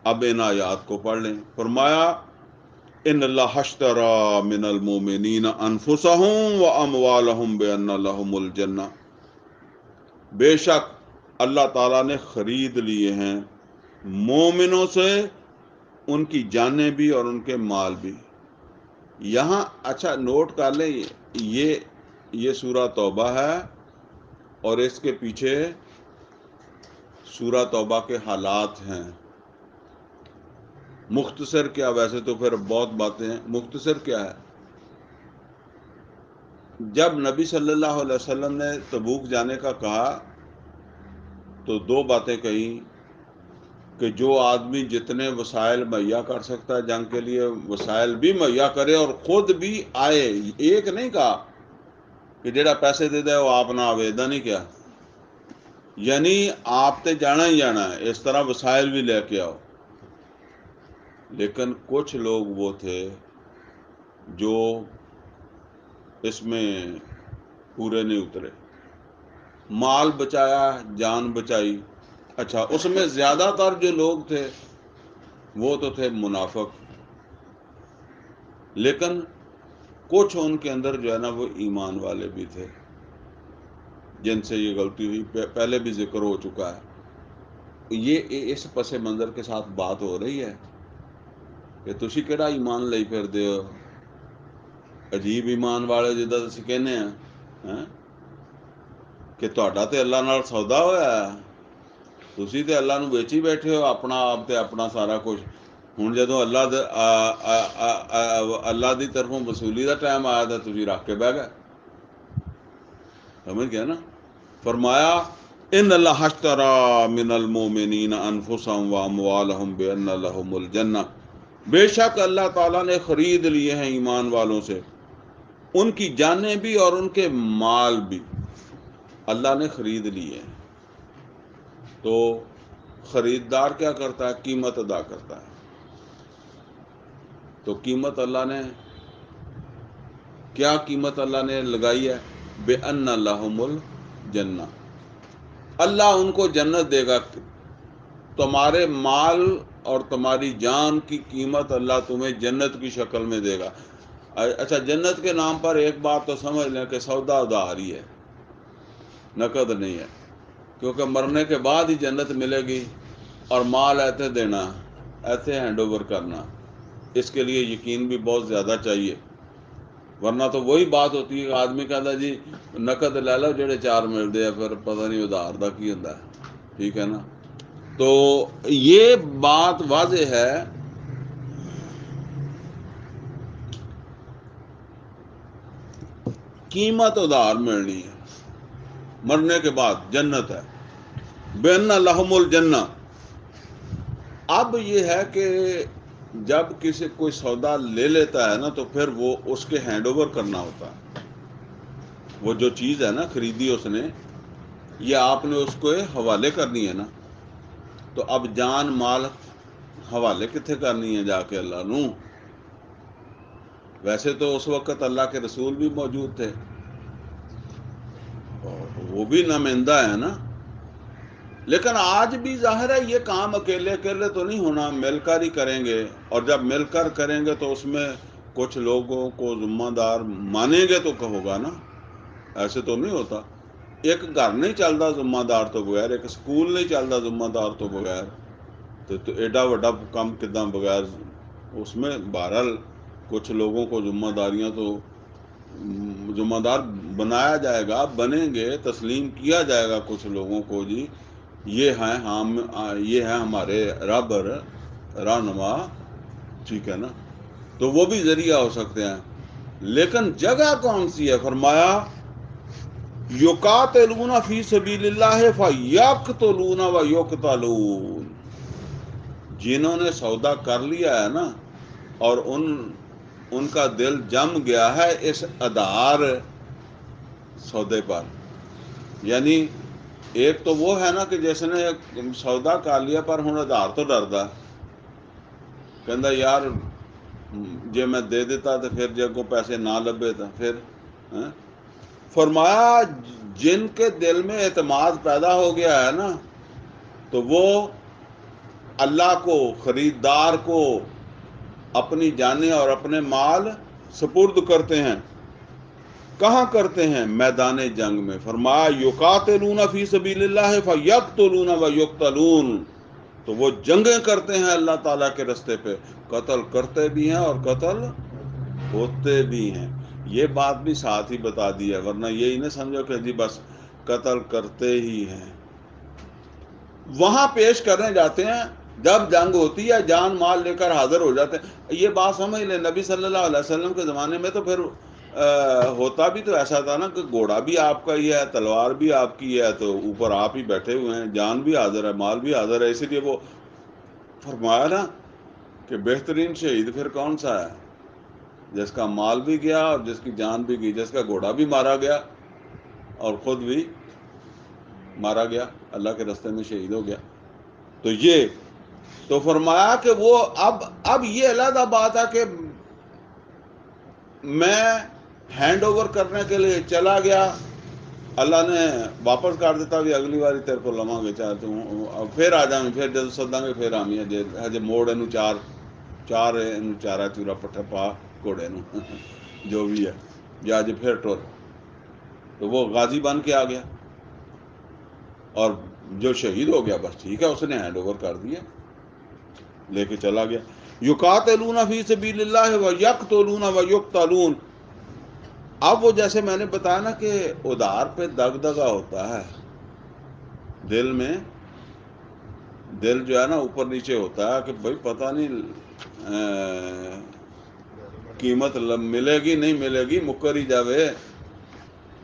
اب ان آیات کو پڑھ لیں، فرمایا ان اللہ اشتری من المؤمنین انفسهم واموالهم بان لهم الجنہ، بے شک اللہ تعالیٰ نے خرید لیے ہیں مومنوں سے ان کی جانیں بھی اور ان کے مال بھی۔ یہاں اچھا نوٹ کر لیں، یہ سورہ توبہ ہے اور اس کے پیچھے سورہ توبہ کے حالات ہیں۔ مختصر کیا، ویسے تو پھر بہت باتیں ہیں، مختصر کیا ہے، جب نبی صلی اللہ علیہ وسلم نے تبوک جانے کا کہا تو دو باتیں کہیں کہ جو آدمی جتنے وسائل مہیا کر سکتا ہے جنگ کے لیے وسائل بھی مہیا کرے اور خود بھی آئے، ایک نہیں کہا کہ جڑا پیسے دے دے وہ آپ نہ آوے، ایدا نہیں کیا، یعنی آپ تے جانا ہی جانا ہے، اس طرح وسائل بھی لے کے آؤ۔ لیکن کچھ لوگ وہ تھے جو اس میں پورے نہیں اترے، مال بچایا، جان بچائی، اچھا اس میں زیادہ تر جو لوگ تھے وہ تو تھے منافق، لیکن کچھ ان کے اندر جو ہے نا وہ ایمان والے بھی تھے جن سے یہ غلطی ہوئی، پہلے بھی ذکر ہو چکا ہے۔ یہ اس پس منظر کے ساتھ بات ہو رہی ہے کہ تسی کیڑا ایمان لئی پھر دے ہو، عجیب ایمان والے جدہ تسی کہنے ہیں کہ تہاڈا تے اللہ نال سودا ہویا ہے، تسی تے اللہ نو بیچی بیٹھے ہو اپنا آپ تے اپنا سارا کچھ، ہن جدوں اللہ دی طرفوں وصولی دا ٹائم آیا تو تسی رکھ کے بہ گئے، سمجھ گیا نا۔ فرمایا ان اللہ اشتری من المؤمنین انفسهم واموالهم بان لهم الجنہ، بے شک اللہ تعالیٰ نے خرید لیے ہیں ایمان والوں سے ان کی جانیں بھی اور ان کے مال بھی، اللہ نے خرید لیے ہیں۔ تو خریدار کیا کرتا ہے؟ قیمت ادا کرتا ہے، تو قیمت اللہ نے کیا قیمت اللہ نے لگائی ہے؟ بِأَنَّ لَهُمُ الْجَنَّةَ، اللہ ان کو جنت دے گا، تمہارے مال اور تمہاری جان کی قیمت اللہ تمہیں جنت کی شکل میں دے گا۔ اچھا جنت کے نام پر ایک بات تو سمجھ لیں کہ سودا ادھاری ہے، نقد نہیں ہے، کیونکہ مرنے کے بعد ہی جنت ملے گی، اور مال ایسے دینا، ایسے ہینڈ اوور کرنا، اس کے لیے یقین بھی بہت زیادہ چاہیے۔ ورنہ تو وہی بات ہوتی ہے کہ آدمی کہتا جی نقد لے لو جڑے 4 ملتے ہیں، پھر پتہ نہیں ادھار دا کی ہوندا ہے، ٹھیک ہے نا۔ تو یہ بات واضح ہے قیمت ادھار ملنی ہے، مرنے کے بعد جنت ہے، بین لہم الجنہ۔ اب یہ ہے کہ جب کسی کوئی سودا لے لیتا ہے نا تو پھر وہ اس کے ہینڈ اوور کرنا ہوتا ہے، وہ جو چیز ہے نا خریدی اس نے، یہ آپ نے اس کو حوالے کرنی ہے نا، تو اب جان مال حوالے کتنے کرنی ہے جا کے اللہ نو۔ ویسے تو اس وقت اللہ کے رسول بھی موجود تھے، اور وہ بھی نمائندہ ہے نا، لیکن آج بھی ظاہر ہے یہ کام اکیلے اکیلے تو نہیں ہونا، مل کر ہی کریں گے، اور جب مل کر کریں گے تو اس میں کچھ لوگوں کو ذمہ دار مانیں گے تو ہوگا نا، ایسے تو نہیں ہوتا۔ ایک گھر نہیں چلتا ذمہ دار تو بغیر، ایک سکول نہیں چلتا ذمہ دار تو بغیر، تو ایڈا وڈا کام کداں بغیر اس میں۔ بہرحال کچھ لوگوں کو ذمہ داریاں تو ذمہ دار بنایا جائے گا، بنیں گے، تسلیم کیا جائے گا کچھ لوگوں کو، جی یہ ہیں ہم، یہ ہیں ہمارے رہبر رہنما، ٹھیک ہے نا، تو وہ بھی ذریعہ ہو سکتے ہیں۔ لیکن جگہ کون سی ہے؟ فرمایا یقاتلون فی سبیل اللہ فیقتلون و یقتلون، جنہوں نے سودا کر لیا ہے نا اور ان کا دل جم گیا ہے اس ادھار سودے پر، یعنی ایک تو وہ ہے نا کہ جس نے سودا کر لیا پر ہن ادھار تو ڈردا، کہندا یار جے میں دے دیتا تو پھر جے کو پیسے نہ لبے تو پھر فرمایا جن کے دل میں اعتماد پیدا ہو گیا ہے نا تو وہ اللہ کو، خریدار کو اپنی جانیں اور اپنے مال سپرد کرتے ہیں۔ کہاں کرتے ہیں؟ میدان جنگ میں۔ فرمایا یقاتلون فی سبیل اللہ فیقتلون و یقتلون، تو وہ جنگیں کرتے ہیں اللہ تعالیٰ کے رستے پہ، قتل کرتے بھی ہیں اور قتل ہوتے بھی ہیں۔ یہ بات بھی ساتھ ہی بتا دی ہے، ورنہ یہی نہ سمجھو کہ جی بس قتل کرتے ہی ہیں۔ وہاں پیش کرنے جاتے ہیں جب جنگ ہوتی ہے، جان مال لے کر حاضر ہو جاتے ہیں۔ یہ بات سمجھ لیں، نبی صلی اللہ علیہ وسلم کے زمانے میں تو پھر ہوتا بھی تو ایسا تھا نا کہ گھوڑا بھی آپ کا ہی ہے، تلوار بھی آپ کی ہے، تو اوپر آپ ہی بیٹھے ہوئے ہیں، جان بھی حاضر ہے، مال بھی حاضر ہے۔ اسی لیے وہ فرمایا نا کہ بہترین شہید پھر کون سا ہے؟ جس کا مال بھی گیا اور جس کی جان بھی گئی، جس کا گھوڑا بھی مارا گیا اور خود بھی مارا گیا، اللہ کے راستے میں شہید ہو گیا۔ تو یہ تو فرمایا کہ وہ اب یہ علیحدہ بات ہے کہ میں ہینڈ اوور کرنے کے لیے چلا گیا، اللہ نے واپس کر دیتا بھی اگلی باری تیرے کو لواں گے، چاہے تو پھر آ جاؤں، پھر جب سداں گے پھر آمی ہجے موڑ اینو چار اینو چارا چورا پٹھا پا گھوڑے نو جو بھی ہے، یا اج پھر ٹر، تو وہ غازی بن کے آ گیا اور جو شہید ہو گیا بس ٹھیک ہے، اس نے ہینڈ اوور کر دیا، لے کے چلا گیا۔ یقاتلون فی سبیل اللہ ویقتلون ویقتلون۔ اب وہ جیسے میں نے بتایا نا کہ ادھار پہ دغدغہ ہوتا ہے دل میں، دل جو ہے نا اوپر نیچے ہوتا ہے کہ بھائی پتہ نہیں قیمت ملے گی نہیں ملے گی، مکر ہی جاوے۔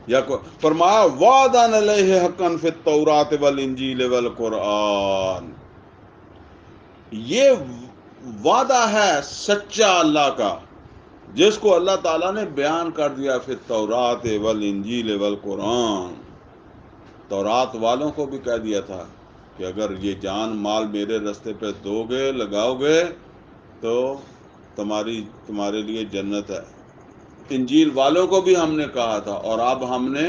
یا فرمایا وعدن علیہ حقا فی التوراۃ والانجیل والقرآن، یہ وعدہ ہے سچا اللہ کا جس کو اللہ تعالیٰ نے بیان کر دیا فی التوراۃ والانجیل والقرآن۔ تورات والوں کو بھی کہہ دیا تھا کہ اگر یہ جان مال میرے راستے پہ دو گے، لگاؤ گے تو تمہارے لیے جنت ہے۔ انجیل والوں کو بھی ہم نے کہا تھا، اور اب ہم نے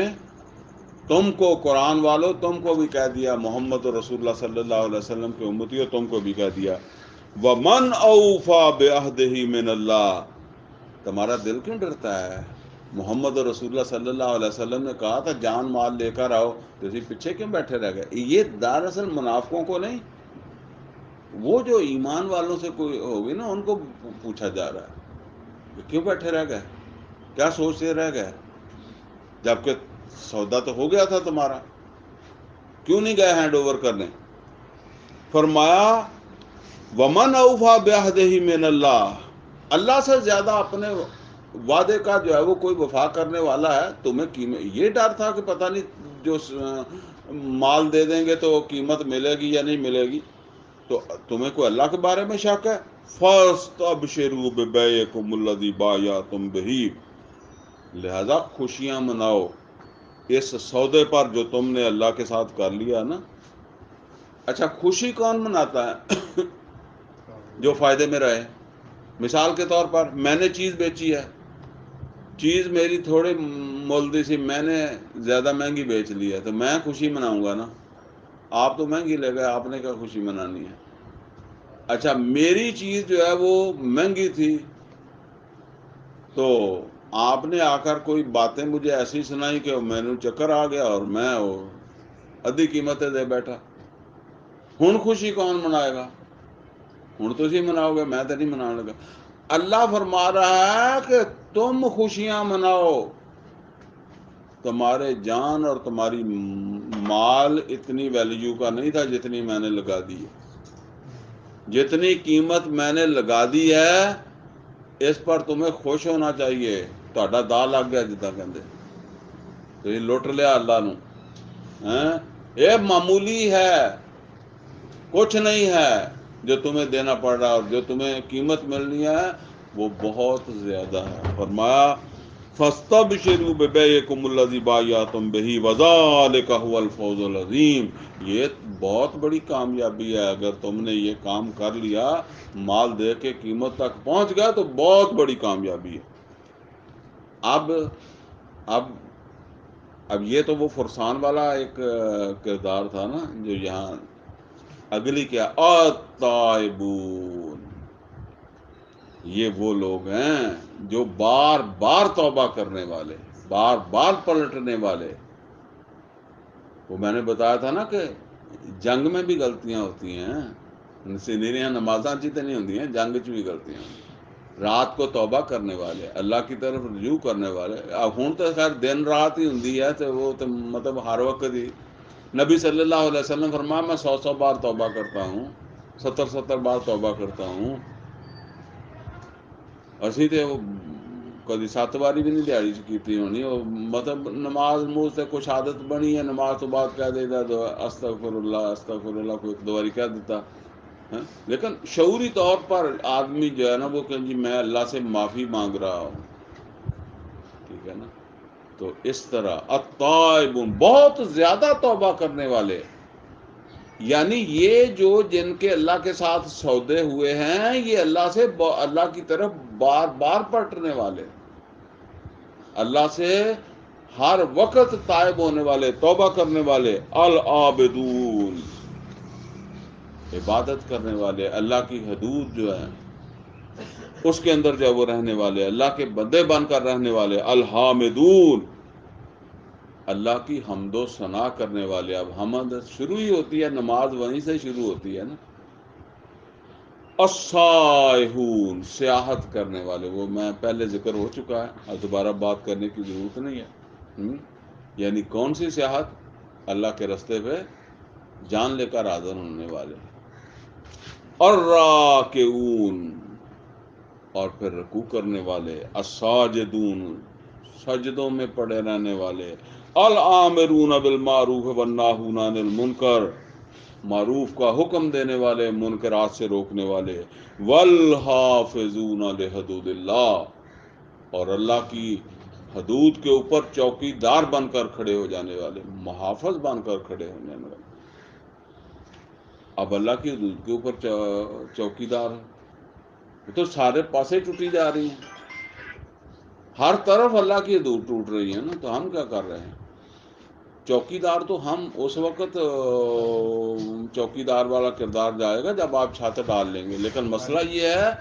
تم کو، قرآن والوں تم کو بھی کہہ دیا، محمد رسول اللہ صلی اللہ علیہ وسلم کے امتیوں تم کو بھی کہہ دیا، وَمَنْ أَوْفَى بِعَهْدِهِ مِنَ اللَّهِ۔ تمہارا دل کیوں ڈرتا ہے؟ محمد رسول اللہ صلی اللہ علیہ وسلم نے کہا تھا جان مال لے کر آؤ، تو اسی پیچھے کیوں بیٹھے رہ گئے؟ یہ دراصل منافقوں کو نہیں، وہ جو ایمان والوں سے کوئی ہوگی نا ان کو پوچھا جا رہا ہے کہ کیوں بیٹھے رہ گئے؟ کیا سوچتے رہ گئے؟ جبکہ سودا تو ہو گیا تھا تمہارا، کیوں نہیں گئے ہینڈ اوور کرنے؟ فرمایا ومن اوفا بعہدہ من اللہ، اللہ سے زیادہ اپنے وعدے کا جو ہے وہ کوئی وفا کرنے والا ہے؟ تمہیں یہ ڈر تھا کہ پتہ نہیں جو مال دے دیں گے تو قیمت ملے گی یا نہیں ملے گی، تو تمہیں کوئی اللہ کے بارے میں شک ہے؟ فاستبشروا ببیعکم الذی بایعتم بہ، لہذا خوشیاں مناؤ اس سودے پر جو تم نے اللہ کے ساتھ کر لیا نا۔ اچھا خوشی کون مناتا ہے؟ جو فائدے میں رہے۔ مثال کے طور پر میں نے چیز بیچی ہے، چیز میری تھوڑی مولدی سی، میں نے زیادہ مہنگی بیچ لی ہے، تو میں خوشی مناؤں گا نا۔ آپ تو مہنگی لے گئے، آپ نے کیا خوشی منانی ہے؟ اچھا میری چیز جو ہے وہ مہنگی تھی، تو آپ نے آ کر کوئی باتیں مجھے ایسی سنائی کہ میں نے چکر آ گیا اور میں ادھی قیمتیں دے بیٹھا۔ ہن خوشی کون منائے گا؟ ہن تو اسی مناؤ گے، میں تو نہیں منانے لگا۔ اللہ فرما رہا ہے کہ تم خوشیاں مناؤ، تمہارے جان اور تمہاری مال اتنی ویلیو کا نہیں تھا جتنی میں نے لگا دی ہے، جتنی قیمت میں نے لگا دی ہے اس پر تمہیں خوش ہونا چاہیے۔ تہاڈا دا لگ گیا جداں کہندے، تو یہ لٹ لیا اللہ نو، یہ معمولی ہے، کچھ نہیں ہے جو تمہیں دینا پڑ رہا، اور جو تمہیں قیمت ملنی ہے وہ بہت زیادہ ہے۔ فرمایا فاستبشروا ببیعکم الذی بایعتم بہ وذلک ھو الفوز العظیم، یہ بہت بڑی کامیابی ہے۔ اگر تم نے یہ کام کر لیا، مال دے کے قیمت تک پہنچ گیا تو بہت بڑی کامیابی ہے۔ اب یہ تو وہ فرسان والا ایک کردار تھا نا، جو یہاں اگلی کیا التائبون، یہ وہ لوگ ہیں جو بار بار توبہ کرنے والے، بار بار پلٹنے والے۔ وہ میں نے بتایا تھا نا کہ جنگ میں بھی غلطیاں ہوتی ہیں، سینیریاں نمازاں چیتے نہیں ہوتی ہیں، جنگ چ بھی غلطیاں ہوتی ہیں۔ رات کو توبہ کرنے والے، اللہ کی طرف رجوع کرنے والے۔ اب ہوں تو خیر دن رات ہی ہوندی ہے، تو وہ تو مطلب ہر وقت ہی نبی صلی اللہ علیہ وسلم فرمایا میں 100 بار توبہ کرتا ہوں، 70 بار توبہ کرتا ہوں۔ اسی تے وہ کدی 7 باری بھی نہیں دیہڑی چ کیتی ہونی، وہ مطلب نماز منہ سے کچھ عادت بنی ہے، نماز تو بعد کہہ دے گا تو استغفر اللہ کو ایک دو باری کہہ دیتا، لیکن شعوری طور پر آدمی جو ہے نا وہ کہ جی میں اللہ سے معافی مانگ رہا ہوں، ٹھیک ہے نا۔ تو اس طرح التائبون، بہت زیادہ توبہ کرنے والے، یعنی یہ جو جن کے اللہ کے ساتھ سودے ہوئے ہیں، یہ اللہ کی طرف بار بار پلٹنے والے، اللہ سے ہر وقت تائب ہونے والے، توبہ کرنے والے، العابدون، عبادت کرنے والے، اللہ کی حدود جو ہے اس کے اندر جو وہ رہنے والے، اللہ کے بندے بن کر رہنے والے، الحامدون، اللہ کی حمد و ثنا کرنے والے۔ اب حمد شروع ہی ہوتی ہے، نماز وہیں سے شروع ہوتی ہے نا۔ السائحون، سیاحت کرنے والے، وہ میں پہلے ذکر ہو چکا ہے، اب دوبارہ بات کرنے کی ضرورت نہیں ہے۔ یعنی کون سی سیاحت؟ اللہ کے رستے پہ جان لے کر حاضر ہونے والے۔ الراکعون، اور پھر رکوع کرنے والے، الساجدون، سجدوں میں پڑے رہنے والے، الآمرون بالمعروف والناہون عن المنکر، معروف کا حکم دینے والے، منکرات سے روکنے والے، والحافظون لحدود اللہ، اور اللہ کی حدود کے اوپر چوکی دار بن کر کھڑے ہو جانے والے، محافظ بن کر کھڑے ہو جانے والے۔ اب اللہ کی حدود کے اوپر چوکی دار تو سارے پاسے ٹوٹی جا رہی ہیں، ہر طرف اللہ کی حدود ٹوٹ رہی ہیں نا، تو ہم کیا کر رہے ہیں؟ چوکی دار تو ہم اس وقت چوکی دار والا کردار جائے گا جب آپ چھت ڈال لیں گے، لیکن مسئلہ یہ ہے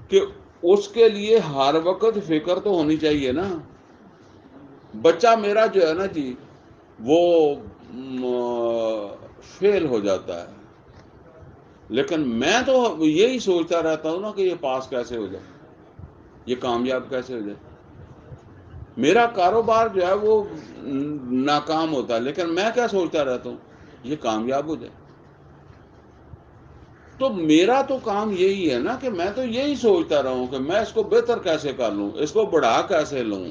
کہ اس کے لیے ہر وقت فکر تو ہونی چاہیے نا۔ بچہ میرا جو ہے نا جی وہ فیل ہو جاتا ہے، لیکن میں تو یہی سوچتا رہتا ہوں نا کہ یہ پاس کیسے ہو جائے، یہ کامیاب کیسے ہو جائے۔ میرا کاروبار جو ہے وہ ناکام ہوتا ہے، لیکن میں کیا سوچتا رہتا ہوں یہ کامیاب ہو جائے۔ تو میرا تو کام یہی ہے نا کہ میں تو یہی سوچتا رہا ہوں کہ میں اس کو بہتر کیسے کر لوں، اس کو بڑھا کیسے لوں،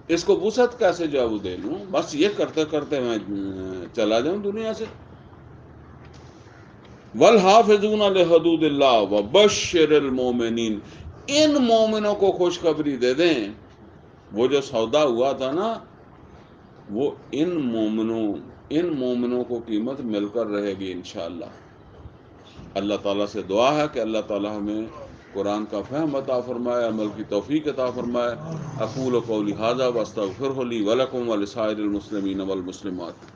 اس کو وسعت کیسے جو ہے وہ دے لوں، بس یہ کرتے کرتے میں چلا جاؤں دنیا سے۔ والحافظون لحدود اللہ وبشر المومنین، ان مومنوں کو خوشخبری دے دیں، وہ جو سودا ہوا تھا نا وہ ان مومنوں کو قیمت مل کر رہے گی انشاءاللہ۔ اللہ تعالیٰ سے دعا ہے کہ اللہ تعالیٰ ہمیں قرآن کا فہم عطا فرمائے، عمل کی توفیق عطا فرمائے۔ اقول قولی ھذا واستغفرہ لی ولکم ولسائر المسلمین والمسلمات۔